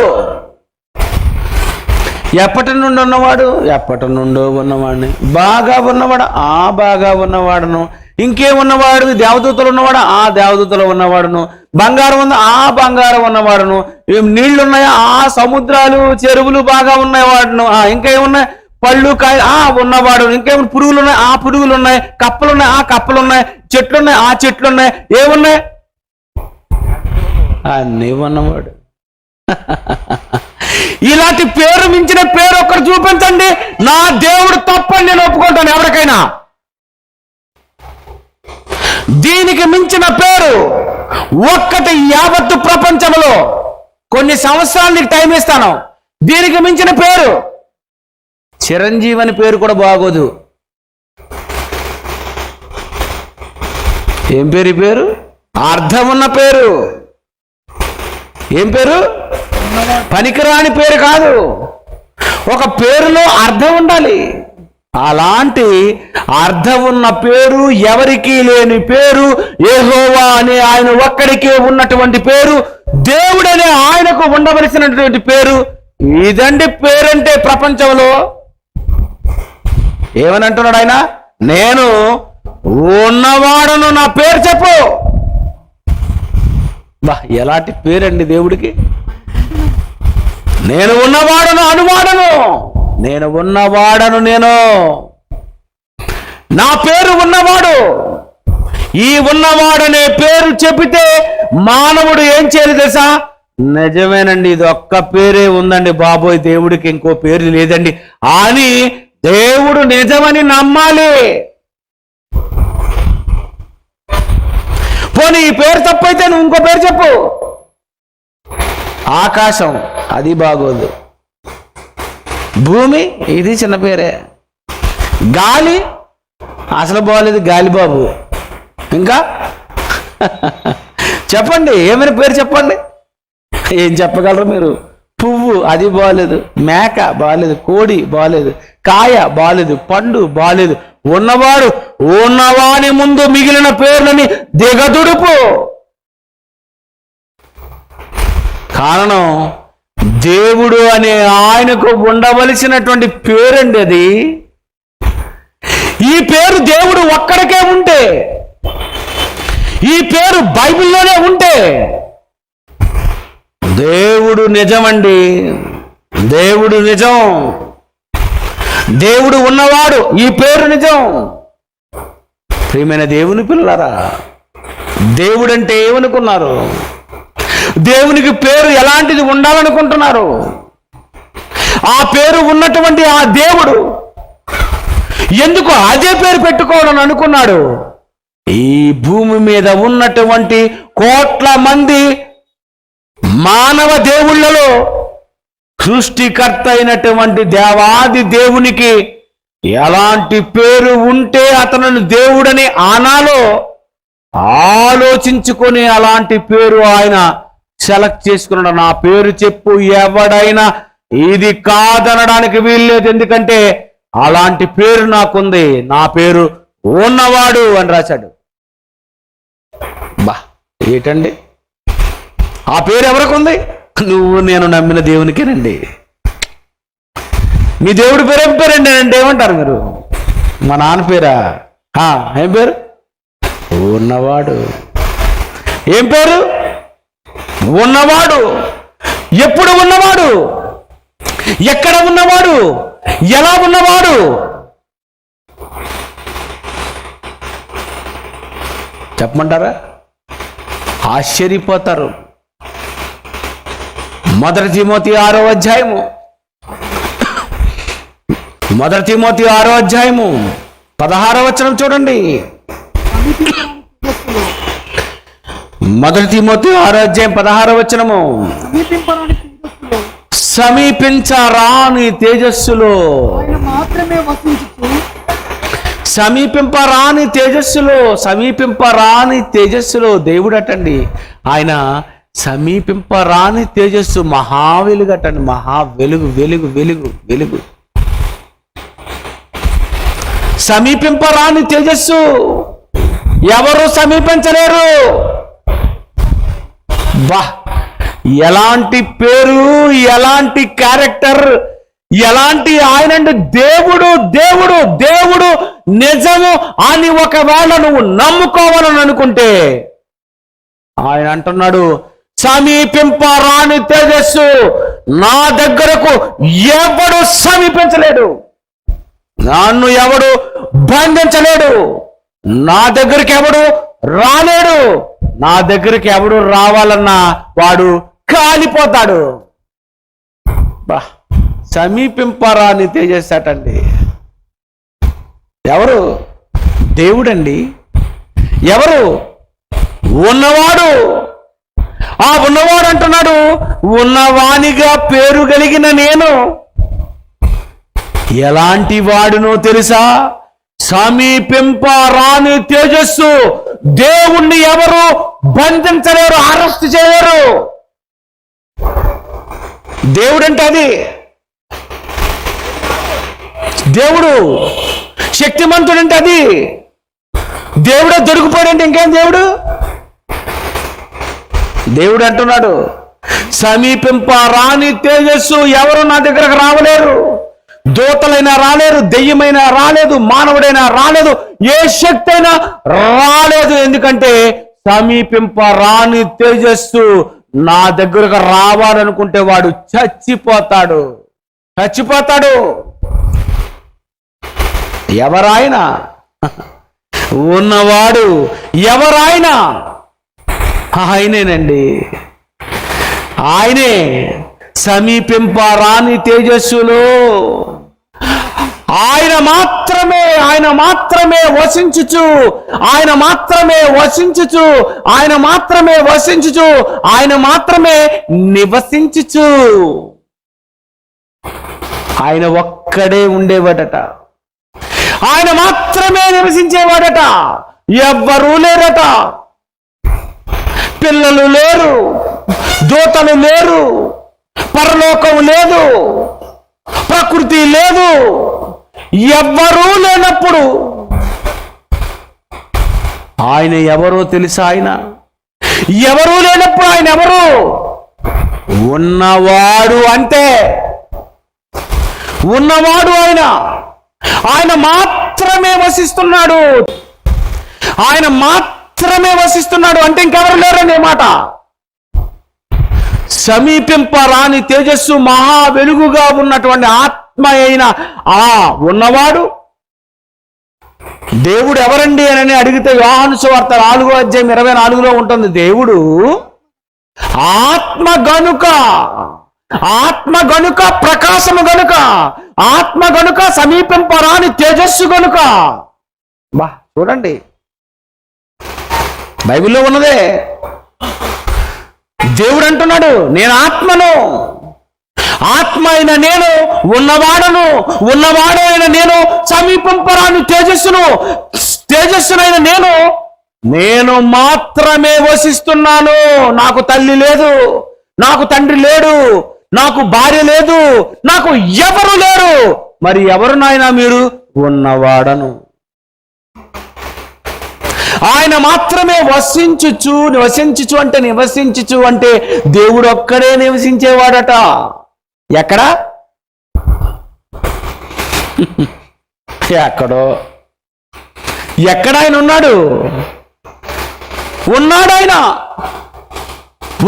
ఎప్పటి నుండి ఉన్నవాడు? ఎప్పటి నుండో ఉన్నవాడిని. బాగా ఉన్నవాడు, బాగా ఉన్నవాడును. ఇంకేమున్నవాడు? దేవదూతలు ఉన్నవాడు, దేవదూతలు ఉన్నవాడును. బంగారం ఉంది, బంగారం ఉన్నవాడును. నీళ్లున్నాయా? సముద్రాలు చెరువులు బాగా ఉన్నవాడును. ఇంకేమున్నాయి? పళ్ళు కాయ ఉన్నవాడు. ఇంకేమైనా పురుగులు ఉన్నాయి? పురుగులు ఉన్నాయి. కప్పలు ఉన్నాయి? కప్పలు ఉన్నాయి. చెట్లు ఉన్నాయి? చెట్లు ఉన్నాయి. ఏమున్నాయి? అన్నీ ఉన్నవాడు. ఇలాంటి పేరు మించిన పేరు ఒక్కరు చూపించండి, నా దేవుడు తప్పని నేను ఒప్పుకుంటాను ఎవరికైనా. దీనికి మించిన పేరు ఒక్కటి యావత్తు ప్రపంచంలో. కొన్ని సంవత్సరాలు నీకు టైం ఇస్తాను. దీనికి మించిన పేరు చిరంజీవి అని పేరు కూడా బాగోదు. ఏం పేరు? ఈ పేరు అర్థం ఉన్న పేరు. ఏం పేరు? పనికిరాని పేరు కాదు. ఒక పేరులో అర్థం ఉండాలి. అలాంటి అర్థం ఉన్న పేరు, ఎవరికీ లేని పేరు, యెహోవా అనే ఆయన ఒక్కడికే ఉన్నటువంటి పేరు, దేవుడు అనే ఆయనకు ఉండవలసినటువంటి పేరు. ఇదండి పేరంటే. ప్రపంచంలో ఏమని అంటున్నాడు ఆయన? నేను ఉన్నవాడను, నా పేరు చెప్పు. బా, ఎలాంటి పేరండి దేవుడికి. నేను ఉన్నవాడను, అనువాడను. నేను ఉన్నవాడను, నేను నా పేరు ఉన్నవాడు. ఈ ఉన్నవాడనే పేరు చెబితే మానవుడు ఏం చేయాలి తెలుసా? నిజమేనండి, ఇది ఒక్క పేరే ఉందండి బాబోయ్, దేవుడికి ఇంకో పేరు లేదండి అని దేవుడు నిజమని నమ్మాలి. పోనీ ఈ పేరు తప్పైతే నువ్వు ఇంకో పేరు చెప్పు. ఆకాశం, అది బాగోదు. భూమి, ఇది చిన్న పేరే. గాలి అసలు బాగోలేదు, గాలిబాబు. ఇంకా చెప్పండి, ఏమైనా పేరు చెప్పండి. ఏం చెప్పగలరు మీరు? పువ్వు, అది బాగలేదు. మేక బాగలేదు. కోడి బాగలేదు. కాయ బాగలేదు. పండు బాగలేదు. ఉన్నవాడు, ఉన్నవాని ముందు మిగిలిన పేర్లని దిగదుడుపు. కారణం దేవుడు అనే ఆయనకు ఉండవలసినటువంటి పేరండి అది. ఈ పేరు దేవుడు ఒక్కడికే ఉంటే, ఈ పేరు బైబిల్లోనే ఉంటే దేవుడు నిజమండి. దేవుడు నిజం. దేవుడు ఉన్నవాడు, ఈ పేరు నిజం. ప్రియమైన దేవుని పిల్లలారా, దేవుడంటే ఏమనుకున్నారు? దేవునికి పేరు ఎలాంటిది ఉండాలనుకుంటున్నారు? ఆ పేరు ఉన్నటువంటి ఆ దేవుడు ఎందుకు అదే పేరు పెట్టుకోవాలని అనుకున్నాడు? ఈ భూమి మీద ఉన్నటువంటి కోట్ల మంది మానవ దేవుళ్ళలో సృష్టికర్త అయినటువంటి దేవాది దేవునికి ఎలాంటి పేరు ఉంటే అతను దేవుడని ఆనాలో ఆలోచించుకొని అలాంటి పేరు ఆయన సెలెక్ట్ చేసుకున్నాడు. నా పేరు చెప్పు, ఎవడైనా ఇది కాదనడానికి వీల్లేదు, ఎందుకంటే అలాంటి పేరు నాకుంది, నా పేరు ఉన్నవాడు అని రాశాడు. బా ఏంటండి ఆ పేరు ఎవరికి ఉంది? నువ్వు నేను నమ్మిన దేవునికేనండి. మీ దేవుడి పేరు ఏం పేరండి అంటే ఏమంటారు మీరు? మా నాన్న పేరా? ఏం పేరు? ఉన్నవాడు. ఏం పేరు? ఉన్నవాడు. ఎప్పుడు ఉన్నవాడు? ఎక్కడ ఉన్నవాడు? ఎలా ఉన్నవాడు? చెప్పమంటారా? ఆశ్చర్యపోతారు. మొదటి తిమోతి 6వ అధ్యాయము, మొదటి తిమోతి 6వ అధ్యాయము 16వ వచనం చూడండి. మొదటి తిమోతి 6వ అధ్యాయం 16వ వచనము. సమీపించరాని తేజస్సులో, సమీపింపరాని తేజస్సులో, సమీపింపరాని తేజస్సులో దేవుడటండి. ఆయన సమీపింపరాని తేజస్సు, మహావెలుగటండి, మహా వెలుగు, వెలుగు, వెలుగు, వెలుగు. సమీపింపరాని తేజస్సు, ఎవరు సమీపించలేరు. బా ఎలాంటి పేరు, ఎలాంటి క్యారెక్టర్, ఎలాంటి ఆయనండి. దేవుడు దేవుడు దేవుడు నిజము అని ఒకవేళ నువ్వు నమ్ముకోవాలని అనుకుంటే ఆయన అంటున్నాడు, సమీపింపరాని తేజస్సు నా దగ్గరకు ఎవడు సమీపించలేడు, నన్ను ఎవడు బంధించలేడు, నా దగ్గరికి ఎవడు రాలేడు, నా దగ్గరికి ఎవడు రావాలన్నా వాడు కాలిపోతాడు. బా సమీపింపరాని తేజస్సటండి. ఎవరు? దేవుడండి. ఎవరు? ఉన్నవాడు. ఆ ఉన్నవాడు అంటున్నాడు, ఉన్నవానిగా పేరు కలిగిన నేను ఎలాంటి వాడునో తెలుసా? సమీపింపరాని తేజస్సు. దేవుణ్ణి ఎవరు బంధించలేరు, అరెస్ట్ చేయలేరు. దేవుడంటే అది. దేవుడు శక్తిమంతుడంటే అది. దేవుడే దొరికిపోయాడంటే ఇంకేం దేవుడు? దేవుడు అంటున్నాడు, సమీపింపరాని తేజస్సు ఎవరు నా దగ్గరకు రావలేరు. దూతలైనా రాలేరు, దెయ్యమైనా రాలేదు, మానవుడైనా రాలేదు, ఏ శక్తి అయినా రాలేదు. ఎందుకంటే సమీపింపరాని తేజస్సు నా దగ్గరకు రావాలనుకుంటే వాడు చచ్చిపోతాడు, చచ్చిపోతాడు. ఎవరాయన? ఉన్నవాడు. ఎవరాయన? ఆయనేనండి, ఆయనే. సమీపింపరాని తేజస్సులో ఆయన మాత్రమే, ఆయన మాత్రమే వసించుచు, ఆయన మాత్రమే వసించుచు, ఆయన మాత్రమే వసించుచు, ఆయన మాత్రమే నివసించుచు. ఆయన ఒక్కడే ఉండేవాడట, ఆయన మాత్రమే నివసించేవాడట. ఎవ్వరూ లేరట. పిల్లలు లేరు, దూతలు లేరు, పరలోకం లేదు, ప్రకృతి లేదు, ఎవ్వరూ లేనప్పుడు ఆయన ఎవరో తెలుసా? ఆయన ఎవరూ లేనప్పుడు ఆయన ఎవరు? ఉన్నవాడు. అంతే, ఉన్నవాడు ఆయన. ఆయన మాత్రమే వసిస్తున్నాడు, ఆయన మాత్రమే వసిస్తున్నాడు అంటే ఇంకెవరు లేరనే మాట. సమీపింపరాని తేజస్సు, మహా వెలుగుగా ఉన్నటువంటి ఆత్మ అయిన ఆ ఉన్నవాడు దేవుడు ఎవరండి అని అడిగితే యోహాను సువార్త 4వ అధ్యాయం 24లో ఉంటుంది. దేవుడు ఆత్మ గనుక, ఆత్మ గనుక, ప్రకాశము గనుక, ఆత్మ గనుక, సమీపింపరాని తేజస్సు గనుక. బా చూడండి, బైబిల్లో ఉన్నదే. దేవుడు అంటున్నాడు, నేను ఆత్మను, ఆత్మ అయిన నేను ఉన్నవాడైన నేను సమీపింపరాని తేజస్సునైన నేను మాత్రమే వసిస్తున్నాను. నాకు తల్లి లేదు, నాకు తండ్రి లేడు, నాకు భార్య లేదు, నాకు ఎవరు లేరు. మరి ఎవరు నాయనా మీరు? ఉన్నవాడను. ఆయన మాత్రమే నివసించుచు అంటే దేవుడు ఒక్కడే నివసించేవాడట. ఎక్కడ? ఎక్కడ ఆయన ఉన్నాడు? ఆయన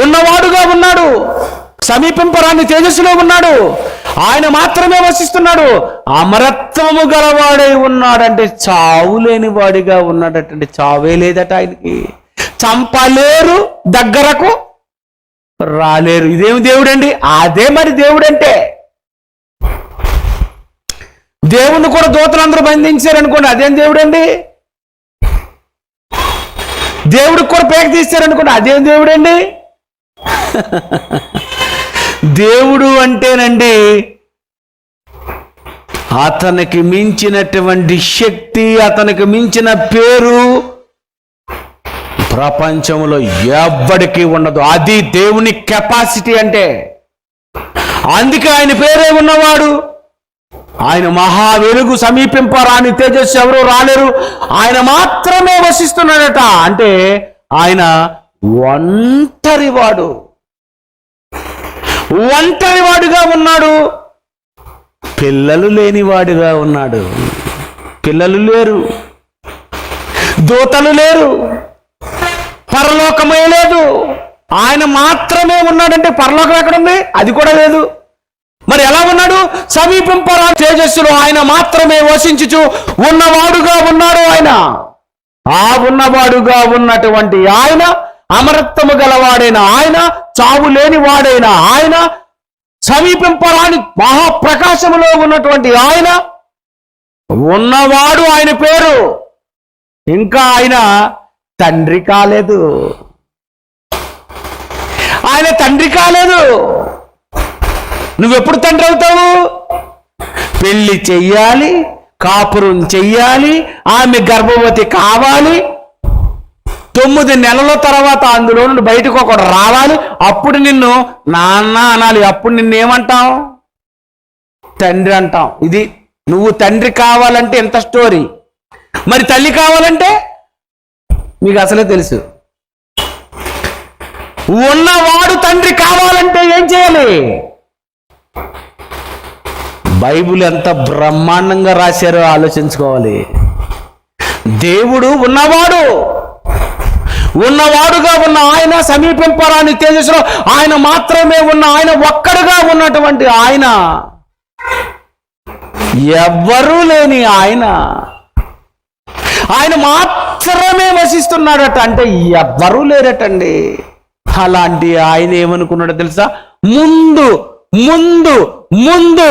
ఉన్నవాడుగా ఉన్నాడు, సమీపింపరాని తేజస్సులో ఉన్నాడు. ఆయన మాత్రమే వసిస్తున్నాడు. అమరత్వము గలవాడై ఉన్నాడంటే చావు లేని వాడిగా ఉన్నాడటంటే చావే లేదట ఆయనకి. చంపలేరు, దగ్గరకు రాలేరు. ఇదేమి దేవుడండి? అదే మరి దేవుడంటే. దేవుణ్ణి కూడా దూతలందరూ బంధించారనుకోండి, అదేం దేవుడండి? దేవుడికి కూడా పేక తీశారనుకోండి, అదేం దేవుడండి? దేవుడు అంటేనండి అతనికి మించినటువంటి శక్తి, అతనికి మించిన పేరు ప్రపంచంలో ఎవ్వడికి ఉండదు. అది దేవుని కెపాసిటీ అంటే. అందుకే ఆయన పేరే ఉన్నవాడు. ఆయన మహా వెలుగు, సమీపింపరాని తేజస్సు, ఎవరు రాలేరు. ఆయన మాత్రమే వసిస్తున్నాడట. అంటే ఆయన ఒంటరివాడుగా ఉన్నాడు. పిల్లలు లేనివాడుగా ఉన్నాడు. పిల్లలు లేరు, దూతలు లేరు, పరలోకమే లేదు. ఆయన మాత్రమే ఉన్నాడంటే పరలోకం ఎక్కడుంది? అది కూడా లేదు. మరి ఎలా ఉన్నాడు? సమీపింపరా తేజస్సులో ఆయన మాత్రమే వసించుచు ఉన్నవాడుగా ఉన్నాడు. ఆయన ఉన్నవాడుగా ఉన్నటువంటి ఆయన, అమరత్వము గలవాడైన ఆయన, చావు లేని వాడైన ఆయన, సమీపింపరాని మహాప్రకాశములో ఉన్నటువంటి ఆయన, ఉన్నవాడు. ఆయన పేరు. ఇంకా ఆయన తండ్రి కాలేదు. ఆయన తండ్రి కాలేదు. నువ్వెప్పుడు తండ్రి అవుతావు? పెళ్లి చెయ్యాలి, కాపురం చెయ్యాలి, ఆమె గర్భవతి కావాలి, 9 నెలల తర్వాత అందులో నుండి బయటకు ఒకడు రావాలి, అప్పుడు నిన్ను నాన్న అనాలి. అప్పుడు నిన్నేమంటాం? తండ్రి అంటాం. ఇది నువ్వు తండ్రి కావాలంటే ఎంత స్టోరీ. మరి తల్లి కావాలంటే మీకు అసలే తెలుసు. ఉన్నవాడు తండ్రి కావాలంటే ఏం చేయాలి? బైబిల్ ఎంత బ్రహ్మాండంగా రాశారో ఆలోచించుకోవాలి. దేవుడు ఉన్నవాడుగా ఉన్న ఆయన, సమీపింపరాని తేజస్సులో ఆయన మాత్రమే ఉన్న ఆయన, ఒక్కడుగా ఉన్నటువంటి ఆయన, ఎవ్వరూ లేని ఆయన మాత్రమే వసిస్తున్నాడట. అంటే ఎవ్వరూ లేరటండి. అలాంటి ఆయన ఏమనుకున్నాడో తెలుసా? ముందు ముందు ముందు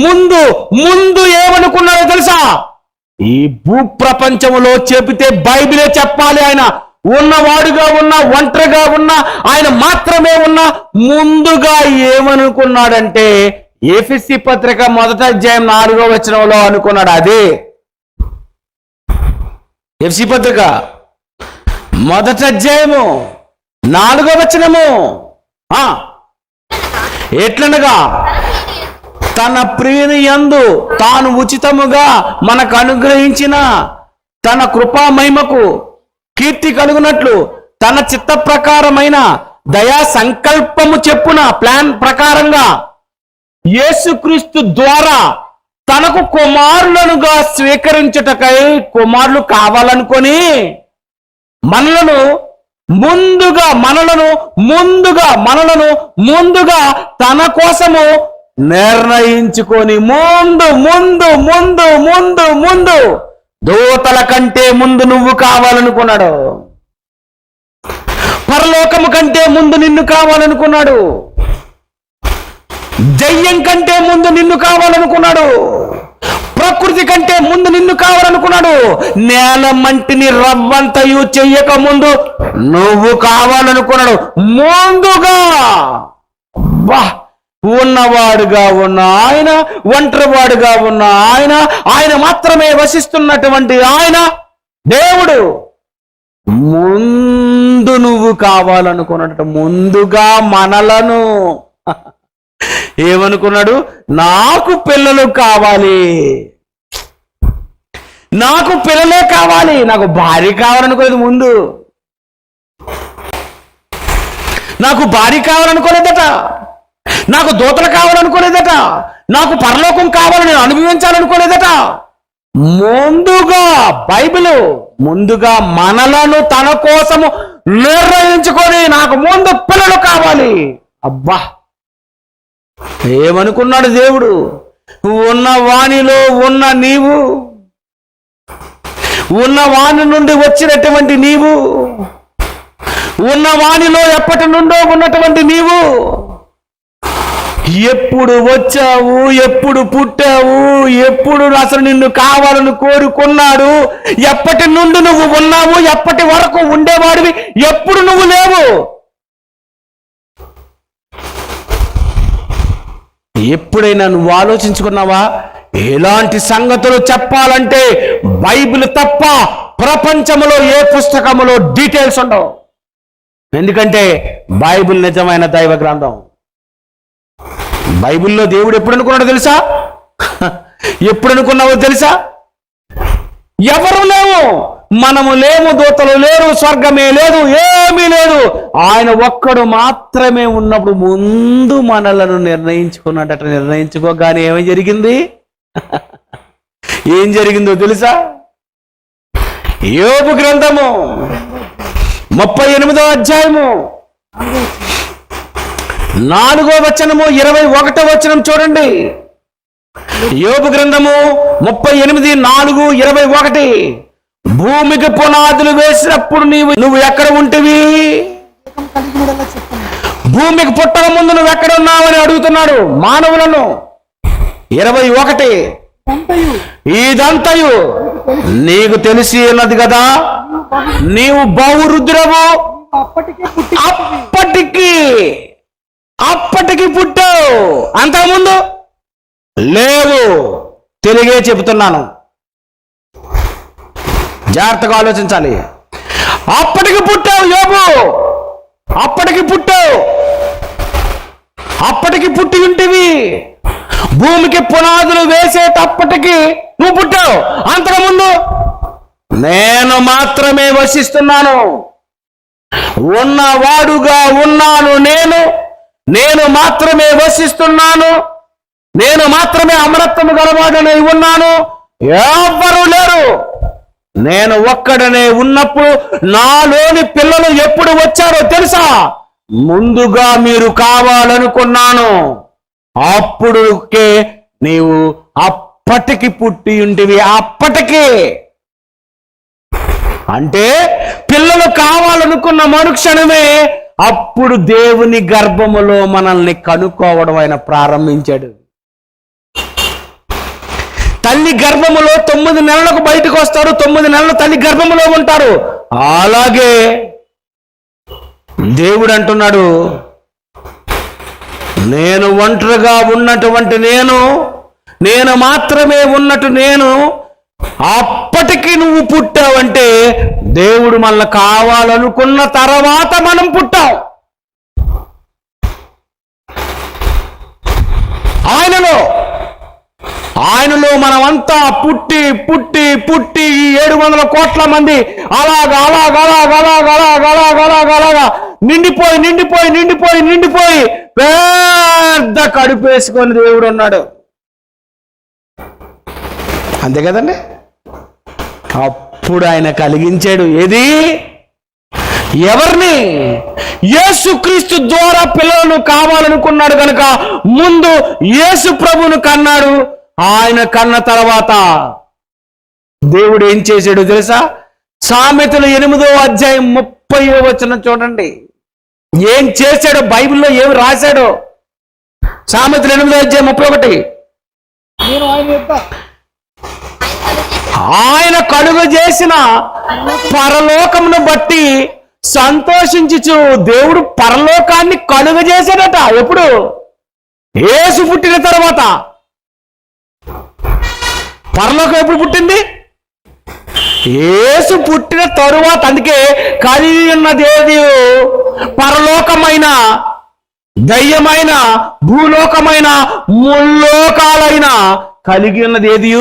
ముందు ముందు ఏమనుకున్నాడో తెలుసా? ఈ భూప్రపంచంలో చెబితే బైబిలే చెప్పాలి. ఆయన ఉన్నవాడుగా ఉన్న, ఒంటరిగా ఉన్న, ఆయన మాత్రమే ఉన్న, ముందుగా ఏమనుకున్నాడంటే ఎఫెసీ పత్రిక 1వ అధ్యాయం 4వ వచనంలో అనుకున్నాడు. అదే ఎఫెసీ పత్రిక 1వ అధ్యాయము 4వ వచనము. ఎట్లనగా తన ప్రియుని యందు తాను ఉచితముగా మనకు అనుగ్రహించిన తన కృపా మహిమకు కీర్తి కలుగునట్లు తన చిత్త ప్రకారమైన దయా సంకల్పము చెప్పున ప్లాన్ ప్రకారంగా యేసుక్రీస్తు ద్వారా తనకు కుమారులనుగా స్వీకరించుటకై, కుమారులు కావాలనుకొని మనలను ముందుగా తన కోసము నిర్ణయించుకొని ముందు దూతల కంటే ముందు నువ్వు కావాలనుకున్నాడు. పరలోకము కంటే ముందు నిన్ను కావాలనుకున్నాడు. దయ్యం కంటే ముందు నిన్ను కావాలనుకున్నాడు. ప్రకృతి కంటే ముందు నిన్ను కావాలనుకున్నాడు. నేల మంటిని రవ్వంతయు చెయ్యక ముందు నువ్వు కావాలనుకున్నాడు. ముందుగా ఉన్నవాడుగా ఉన్న ఆయన, ఒంటరివాడుగా ఉన్న ఆయన, ఆయన మాత్రమే వసిస్తున్నటువంటి ఆయన దేవుడు ముందు నువ్వు కావాలనుకున్నట్టు ముందుగా మనలను ఏమనుకున్నాడు? నాకు పిల్లలు కావాలి, నాకు పిల్లలే కావాలి, నాకు భార్య కావాలనుకోలేదు. ముందు నాకు భార్య కావాలనుకోలేదట, నాకు దూతలు కావాలనుకోలేదట, నాకు పరలోకం కావాలని నేను అనుభవించాలనుకోలేదట. ముందుగా బైబిల్ ముందుగా మనలను తన కోసము నిర్ణయించుకొని నాకు ముందు పిల్లలు కావాలి. అబ్బా, ఏమనుకున్నాడు దేవుడు? ఉన్న వాణిలో ఉన్న నీవు, ఉన్న వాణి నుండి వచ్చినటువంటి నీవు, ఉన్న వాణిలో ఎప్పటి నుండో ఉన్నటువంటి నీవు, ఎప్పుడు వచ్చావు, ఎప్పుడు పుట్టావు, ఎప్పుడు అసలు నిన్ను కావాలని కోరుకున్నాడు, ఎప్పటి నుండి నువ్వు ఉన్నావు, ఎప్పటి వరకు ఉండేవాడివి, ఎప్పుడు నువ్వు లేవు, ఎప్పుడైనా నువ్వు ఆలోచించుకున్నావా? ఎలాంటి సంగతులు చెప్పాలంటే బైబిల్ తప్ప ప్రపంచంలో ఏ పుస్తకములో డీటెయిల్స్ ఉండవు. ఎందుకంటే బైబిల్ నిజమైన దైవ గ్రంథం. బైబిల్లో దేవుడు ఎప్పుడు అనుకున్నాడో తెలుసా? ఎప్పుడు అనుకున్నావో తెలుసా? ఎవరు లేవు, మనము లేము, దూతలు లేరు, స్వర్గమే లేదు, ఏమీ లేదు. ఆయన ఒక్కడు మాత్రమే ఉన్నప్పుడు ముందు మనలను నిర్ణయించుకున్నట్టు. నిర్ణయించుకోగానే ఏమి జరిగింది? ఏం జరిగిందో తెలుసా? యోబు గ్రంథము 38వ అధ్యాయము 4వ వచనము 21వ వచనం చూడండి. యోబు గ్రంథము 38:4-21. భూమికి పునాదులు వేసినప్పుడు నువ్వు ఎక్కడ ఉంటివి? భూమికి పుట్టక ముందు నువ్వు ఎక్కడ ఉన్నావని అడుగుతున్నాడు మానవులను. 21. ఇదంతయు నీకు తెలిసి ఉన్నది కదా, నీవు బహురుద్రవు, అప్పటికి పుట్టావు, అంతకుముందు లేవు. తెలుగే చెబుతున్నాను, జాగ్రత్తగా ఆలోచించాలి. అప్పటికి పుట్టావు యోబు, అప్పటికి పుట్టావు, అప్పటికి పుట్టి ఉంటివి. భూమికి పునాదులు వేసేటప్పటికి నువ్వు పుట్టావు, అంతకుముందు నేను మాత్రమే వసిస్తున్నాను. ఉన్నవాడుగా ఉన్నాను నేను మాత్రమే వసిస్తున్నాను, నేను మాత్రమే అమరత్వము గలవాడనే ఉన్నాను. ఎవ్వరూ లేరు. నేను ఒక్కడనే ఉన్నప్పుడు నాలోని పిల్లలు ఎప్పుడు వచ్చారో తెలుసా? ముందుగా మీరు కావాలనుకున్నాను, అప్పుడుకే నీవు అప్పటికి పుట్టి ఉంటివి. అప్పటికి అంటే పిల్లలు కావాలనుకున్న మరుక్షణమే అప్పుడు దేవుని గర్భములో మనల్ని కనుక్కోవడం ఆయన ప్రారంభించాడు. తల్లి గర్భములో 9 నెలలకు బయటకు వస్తారు, 9 నెలలు తల్లి గర్భములో ఉంటారు. అలాగే దేవుడు నేను ఒంటరిగా ఉన్నటువంటి నేను మాత్రమే ఉన్నట్టు అప్పటికి నువ్వు పుట్టావంటే దేవుడు మనల్ని కావాలనుకున్న తర్వాత మనం పుట్టాం. ఆయనలో మనమంతా పుట్టి 700 కోట్ల మంది అలాగా నిండిపోయి పెద్ద కడుపేసుకొని దేవుడు ఉన్నాడు. అంతే కదండి. అప్పుడు ఆయన కలిగించాడు ఏది? ఎవరిని? యేసుక్రీస్తు ద్వారా పిల్లలను కావాలనుకున్నాడు కనుక ముందు యేసు ప్రభువును కన్నాడు. ఆయన కన్న తర్వాత దేవుడు ఏం చేశాడు తెలుసా? సామెతలు 8వ అధ్యాయం 30వ వచనం చూడండి. ఏం చేశాడో బైబిల్లో ఏమి రాశాడో. సామెతలు 8వ అధ్యాయం 31. ఆయన కలుగు చేసిన పరలోకమును బట్టి సంతోషించుచు. దేవుడు పరలోకాన్ని కలుగ చేశాడట. ఎప్పుడు? యేసు పుట్టిన తర్వాత. పరలోకం ఎప్పుడు పుట్టింది? యేసు పుట్టిన తరువాత. అందుకే కలిగి ఉన్నదేది పరలోకమైన, దయ్యమైన, భూలోకమైన, ముల్లోకాలైన కలిగి ఉన్నది ఏది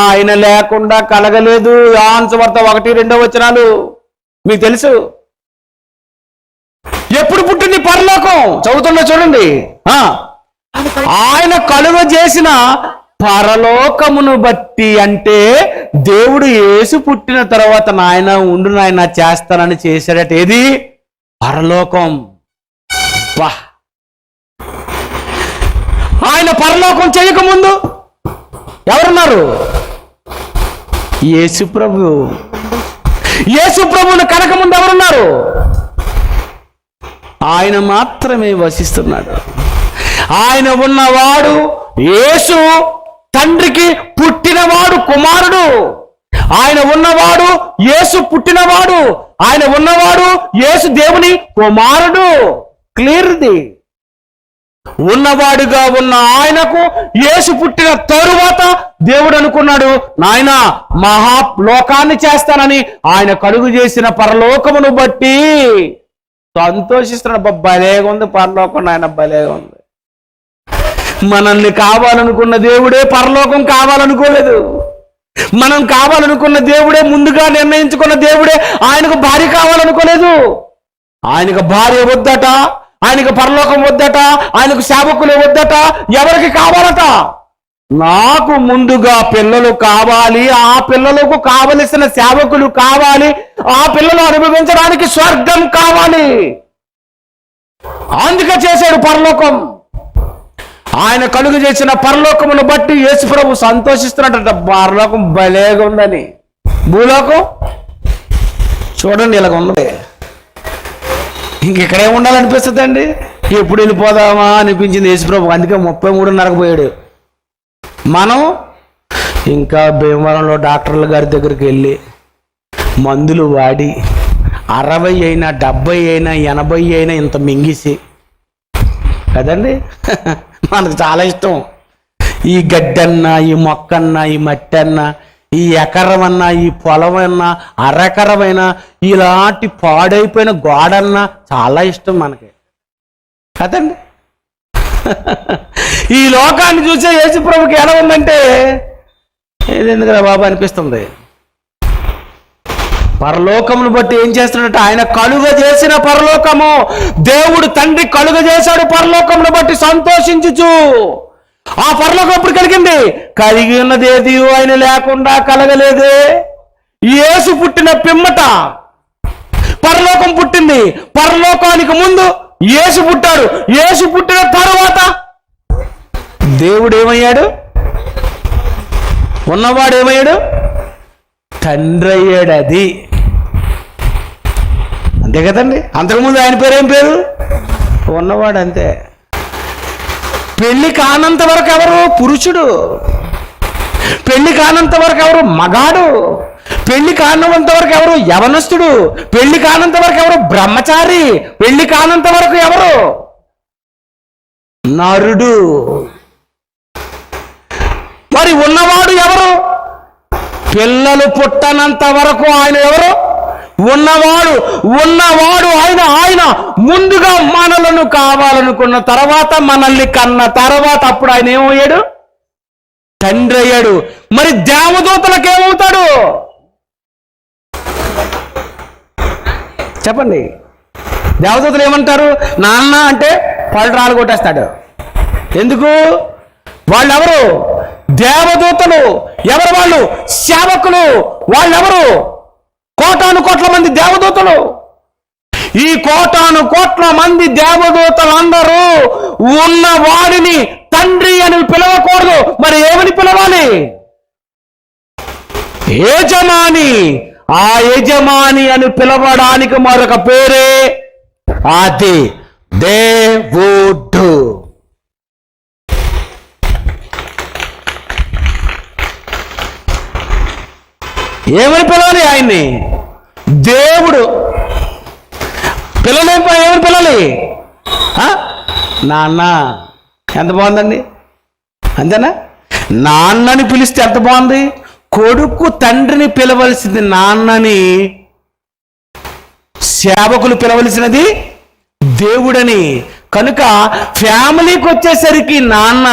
ఆయన లేకుండా కలగలేదు. యోహాను సువార్త 1-2 మీకు తెలుసు. ఎప్పుడు పుట్టింది పరలోకం? చదువుతున్నా చూడండి. ఆయన కలుగ చేసిన పరలోకమును బట్టి, అంటే దేవుడు యేసు పుట్టిన తర్వాత నాయన ఉండు నాయన చేస్తానని చేశాడట. ఏది? పరలోకం. వా! ఆయన పరలోకం చేయకముందు ఎవరున్నారు? యేసు ప్రభు. యేసు ప్రభువును కనకముందు ఎవరున్నారు? ఆయన మాత్రమే వసిస్తున్నాడు. ఆయన ఉన్నవాడు యేసు, తండ్రికి పుట్టినవాడు కుమారుడు. ఆయన ఉన్నవాడు యేసు పుట్టినవాడు. ఆయన ఉన్నవాడు యేసు దేవుని కుమారుడు. క్లియర్ది. ఉన్నవాడుగా ఉన్న ఆయనకు యేసు పుట్టిన తరువాత దేవుడు అనుకున్నాడు, నాయన మహాలోకాన్ని చేస్తానని. ఆయన కలుగు చేసిన పరలోకమును బట్టి సంతోషిస్తున్నాడు. భలేగా ఉంది పరలోకం, నాయన భలేగా ఉంది. మనల్ని కావాలనుకున్న దేవుడే పరలోకం కావాలనుకోలేదు. మనం కావాలనుకున్న దేవుడే, ముందుగా నిర్ణయించుకున్న దేవుడే ఆయనకు భార్య కావాలనుకోలేదు. ఆయనకు భార్య వద్దట, ఆయనకు పరలోకం వద్దట, ఆయనకు సేవకులు వద్దట. ఎవరికి కావాలట? నాకు ముందుగా పిల్లలు కావాలి, ఆ పిల్లలకు కావలసిన సేవకులు కావాలి, ఆ పిల్లలు అనుభవించడానికి స్వర్గం కావాలి. అందుకే చేశాడు పరలోకం. ఆయన కలుగు చేసిన పరలోకమును బట్టి యేసు ప్రభు సంతోషిస్తున్నట్ట. పరలోకం భలేగా ఉందని. భూలోకం చూడండి ఇలాగ ఉన్నది. ఇంకెక్కడే ఉండాలనిపిస్తుంది అండి. ఎప్పుడు వెళ్ళిపోదామా అనిపించింది యేసు ప్రభు. అందుకే 33:30 పోయాడు. మనం ఇంకా భీమవరంలో డాక్టర్ల గారి దగ్గరికి వెళ్ళి మందులు వాడి 60 అయినా 70 అయినా 80 అయినా ఇంత మింగిసి కదండి. మనకు చాలా ఇష్టం ఈ గడ్డన్నా, ఈ మొక్కన్నా, ఈ మట్టి అన్నా, ఈ ఎకరమన్నా, ఈ పొలమన్నా, అరెకరమైనా, ఇలాంటి పాడైపోయిన గోడన్నా చాలా ఇష్టం మనకి కదండి. ఈ లోకాన్ని చూసే యేసు ప్రభుకి ఎలా ఉందంటే, ఇది ఎందుకురా బాబు అనిపిస్తుంది. పరలోకమును బట్టి ఏం చేస్తున్నట్టు? ఆయన కలుగ చేసిన పరలోకము. దేవుడు తండ్రి కలుగ చేశాడు పరలోకమును బట్టి సంతోషించుచు. ఆ పరలోకం ఎప్పుడు కలిగింది? కలిగి ఉన్నది ఏది ఆయన లేకుండా కలగలేదే. యేసు పుట్టిన పిమ్మట పరలోకం పుట్టింది. పరలోకానికి ముందు యేసు పుట్టాడు. యేసు పుట్టిన తరువాత దేవుడు ఏమయ్యాడు? ఉన్నవాడు ఏమయ్యాడు? తండ్రి అయ్యాడు. అది అంతే కదండి. అంతకుముందు ఆయన పేరు ఏం పేరు? ఉన్నవాడు. అంతే. పెళ్లి కానంత వరకు ఎవరు? పురుషుడు. పెళ్లి కానంత వరకు ఎవరు? మగాడు. పెళ్లి కానంత వరకు ఎవరు? యవనస్తుడు. పెళ్లి కానంత వరకు ఎవరు? బ్రహ్మచారి. పెళ్లి కానంత వరకు ఎవరు? నరుడు. మరి ఉన్నవాడు ఎవరు? పిల్లలు పుట్టనంత వరకు ఆయన ఎవరు? ఉన్నవాడు. ఉన్నవాడు ఆయన. ఆయన ముందుగా మనలను కావాలనుకున్న తర్వాత, మనల్ని కన్న తర్వాత అప్పుడు ఆయన ఏమయ్యాడు? తండ్రి అయ్యాడు. మరి దేవదూతలకు ఏమవుతాడు చెప్పండి? దేవదూతలు ఏమంటారు? నాన్న అంటే పళ్ళు రాళ్ళు కొట్టేస్తాడు. ఎందుకు? వాళ్ళెవరు? దేవదూతలు. ఎవరు వాళ్ళు? సేవకులు. వాళ్ళెవరు? కోటాను కోట్ల మంది దేవదూతలు. ఈ కోటాను కోట్ల మంది దేవదూతలందరూ ఉన్న వాడిని తండ్రి అని పిలవకూడదు. మరి ఏమని పిలవాలి? యజమాని. ఆ యజమాని అని పిలవడానికి మరొక పేరే ఆది దేవుడు. ఏమని పిలవాలి ఆయన్ని? దేవుడు. పిల్లలు ఏమని పిలవాలి? నాన్న. ఎంత బాగుందండి, అంతేనా? నాన్నని పిలిస్తే ఎంత బాగుంది. కొడుకు తండ్రిని పిలవలసింది నాన్నని, సేవకులు పిలవలసినది దేవుడని. కనుక ఫ్యామిలీకి వచ్చేసరికి నాన్న,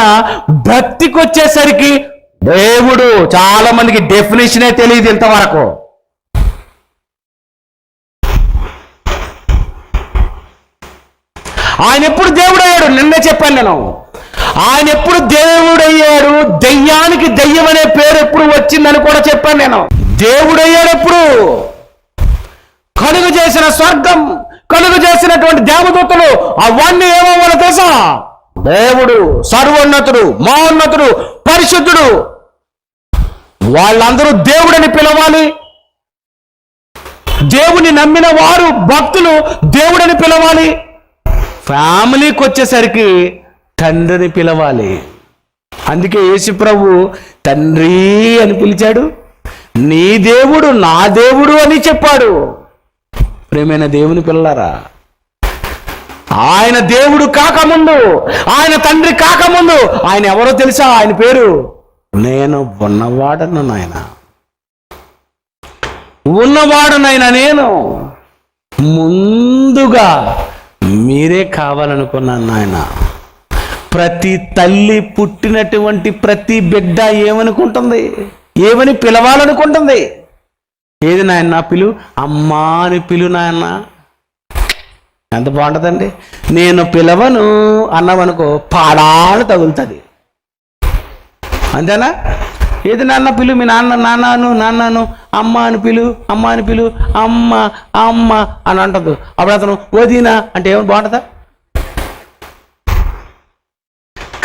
భక్తికి వచ్చేసరికి దేవుడు. చాలా మందికి డెఫినేషనే తెలియదు ఇంతవరకు. ఆయన ఎప్పుడు దేవుడు అయ్యాడు? నిన్నే చెప్పాను నేను. ఆయన ఎప్పుడు దేవుడయ్యాడు? దెయ్యానికి దెయ్యం అనే పేరు ఎప్పుడు వచ్చిందని కూడా చెప్పాను నేను. దేవుడయ్యాడు ఎప్పుడు? కలుగు చేసిన స్వర్గం, కలుగు చేసినటువంటి దేవదూతలు అవన్నీ ఏమవ్వాలో తెలుసా? దేవుడు, సర్వోన్నతుడు, మహోన్నతుడు, పరిశుద్ధుడు, వాళ్ళందరూ దేవుడని పిలవాలి. దేవుని నమ్మిన వారు, భక్తులు దేవుడని పిలవాలి. ఫ్యామిలీకి వచ్చేసరికి తండ్రిని పిలవాలి. అందుకే యేసు ప్రభు తండ్రి అని పిలిచాడు, నీ దేవుడు నా దేవుడు అని చెప్పాడు. ప్రేమైన దేవుని పిల్లలారా, ఆయన దేవుడు కాకముందు, ఆయన తండ్రి కాకముందు ఆయన ఎవరో తెలుసా? ఆయన పేరు నేను ఉన్నవాడను నాయన, ఉన్నవాడనైనా నేను ముందుగా మీరే కావాలనుకున్నాను నాయన. ప్రతి తల్లి పుట్టినటువంటి ప్రతి బిడ్డ ఏమనుకుంటుంది? ఏమని పిలవాలనుకుంటుంది? ఏది నాయన పిలు, అమ్మా అని పిలు నాయన. ఎంత బాగుంటుందండి. నేను పిలవను అన్నావనుకో పాడాలు తగులుతుంది, అంతేనా? ఏది నాన్న పిలు, మీ నాన్నను అమ్మ అని పిలు, అమ్మ అని పిలు, అమ్మ అమ్మ అని అంటదు. అప్పుడు అతను వదినా అంటే ఏమని బాగుంటుందా?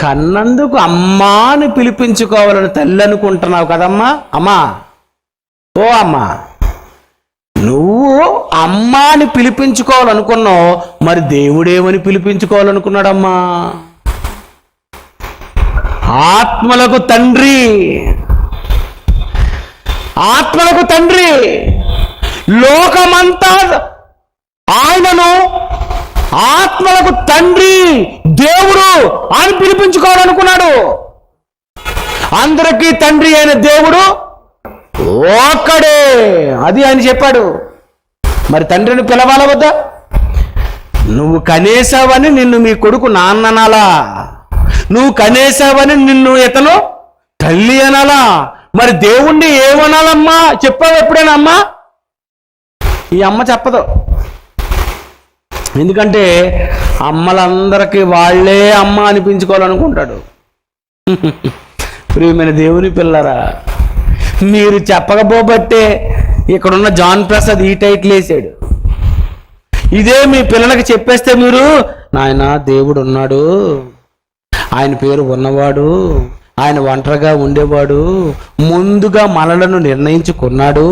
కన్నందుకు అమ్మా అని పిలిపించుకోవాలని తల్లి అనుకుంటున్నావు కదమ్మా. అమ్మా, ఓ అమ్మా, నువ్వు అమ్మా అని పిలిపించుకోవాలనుకున్నావు, మరి దేవుడేమని పిలిపించుకోవాలనుకున్నాడమ్మా? ఆత్మలకు తండ్రి, ఆత్మలకు తండ్రి. లోకమంతా ఆయనను ఆత్మలకు తండ్రి, దేవుడు అని పిలిపించుకోవాలనుకున్నాడు. అందరికీ తండ్రి అయిన దేవుడు ఒక్కడే, అది ఆయన చెప్పాడు. మరి తండ్రిని పిలవాల వద్దా? నువ్వు కనేసావని నిన్ను మీ కొడుకు నాన్ననాలా? నువ్వు కనేసావని నిన్ను ఇతను తల్లి అనాలా? మరి దేవుణ్ణి ఏమనాలమ్మా? చెప్పావు ఎప్పుడైనా అమ్మా? ఈ అమ్మ చెప్పదు. ఎందుకంటే అమ్మలందరికీ వాళ్ళే అమ్మ అనిపించుకోవాలనుకుంటాడు. ప్రియమైన దేవుని పిల్లరా, మీరు చెప్పకపోబట్టే ఇక్కడున్న జాన్ ప్రసాద్ ఈ టైటిల్ వేసాడు. ఇదే మీ పిల్లలకి చెప్పేస్తే మీరు, నాయన దేవుడు ఉన్నాడు, ఆయన పేరు ఉన్నవాడు, ఆయన ఒంటరిగా ఉండేవాడు, ముందుగా మనలను నిర్ణయించుకున్నాడు,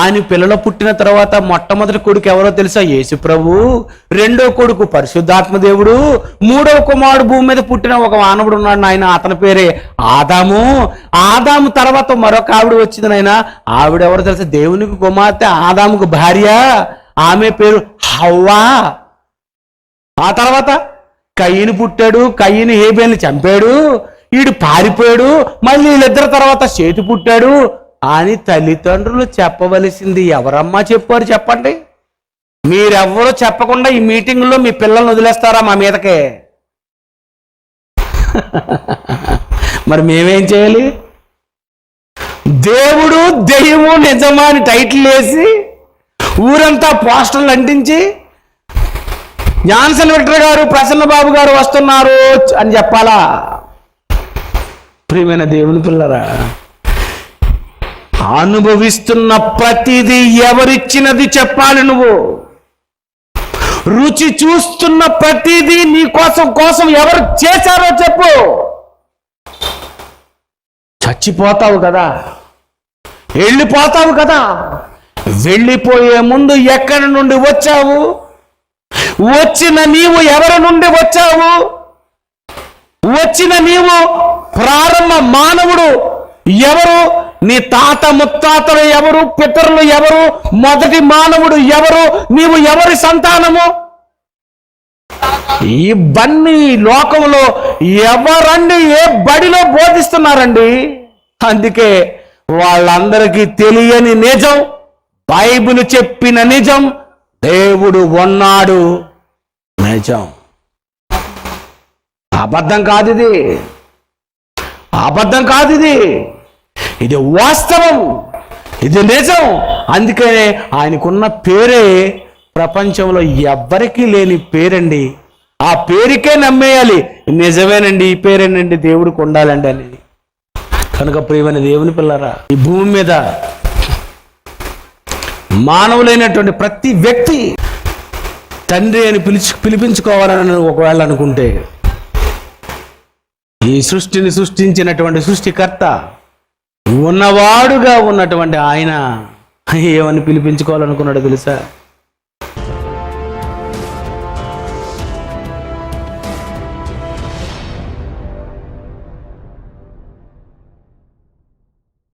ఆయన పిల్లలు పుట్టిన తర్వాత మొట్టమొదటి కొడుకు ఎవరో తెలుసా? యేసు ప్రభు, రెండో కొడుకు పరిశుద్ధాత్మ దేవుడు, మూడవ కుమారుడు భూమి మీద పుట్టిన ఒక మానవుడు ఉన్నాడు నాయన, అతని పేరే ఆదాము. ఆదాము తర్వాత మరొక ఆవిడ వచ్చింది నాయన, ఆవిడెవరో తెలుసా? దేవునికి కుమార్తె, ఆదాముకు భార్య, ఆమె పేరు హవ్వా. ఆ తర్వాత కయ్యను పుట్టాడు, కయ్యను హేబేల్ని చంపాడు, వీడు పారిపోయాడు, మళ్ళీ వీళ్ళిద్దరి తర్వాత సేతు పుట్టాడు అని తల్లిదండ్రులు చెప్పవలసింది ఎవరమ్మా చెప్పారు చెప్పండి? మీరెవ్వరూ చెప్పకుండా ఈ మీటింగ్లో మీ పిల్లల్ని వదిలేస్తారా మా మీదకే? మరి మేమేం చేయాలి? దేవుడు దెయ్యము నిజమా అని టైటిల్ వేసి ఊరంతా పోస్టర్లు అంటించి జాన్సన్ విక్టర్ గారు, ప్రసన్న బాబు గారు వస్తున్నారు అని చెప్పాలా? ప్రియమైన దేవుని పిల్లరా, అనుభవిస్తున్న ప్రతిదీ ఎవరిచ్చినది చెప్పాలి. నువ్వు రుచి చూస్తున్న ప్రతిదీ నీ కోసం ఎవరు చేశారో చెప్పు. చచ్చిపోతావు కదా, వెళ్ళిపోతావు కదా, వెళ్ళిపోయే ముందు ఎక్కడి నుండి వచ్చావు? వచ్చిన నీవు ఎవరి నుండి వచ్చావు? వచ్చిన నీవు ప్రారంభ మానవుడు ఎవరు? నీ తాత ముత్తాతలు ఎవరు? పితరులు ఎవరు? మొదటి మానవుడు ఎవరు? నీవు ఎవరి సంతానము? ఇవన్నీ లోకంలో ఎవరండి ఏ బడిలో బోధిస్తున్నారండి? అందుకే వాళ్ళందరికీ తెలియని నిజం, బైబిల్ చెప్పిన నిజం, దేవుడు ఉన్నాడు నిజం. అబద్ధం కాదు ఇది, అబద్ధం కాదు ఇది, ఇది వాస్తవం, ఇది నిజం. అందుకనే ఆయనకున్న పేరే ప్రపంచంలో ఎవ్వరికీ లేని పేరండి. ఆ పేరుకే నమ్మేయాలి, నిజమేనండి ఈ పేరేనండి దేవుడికి ఉండాలండి అనేది. కనుక ప్రియమైన దేవుని పిల్లరా, ఈ భూమి మీద మానవులైనటువంటి ప్రతి వ్యక్తి తండ్రి అని పిలిపించుకోవాలని ఒకవేళ అనుకుంటే, ఈ సృష్టిని సృష్టించినటువంటి సృష్టికర్త, ఉన్నవాడుగా ఉన్నటువంటి ఆయన ఏమని పిలిపించుకోవాలనుకున్నాడో తెలుసా?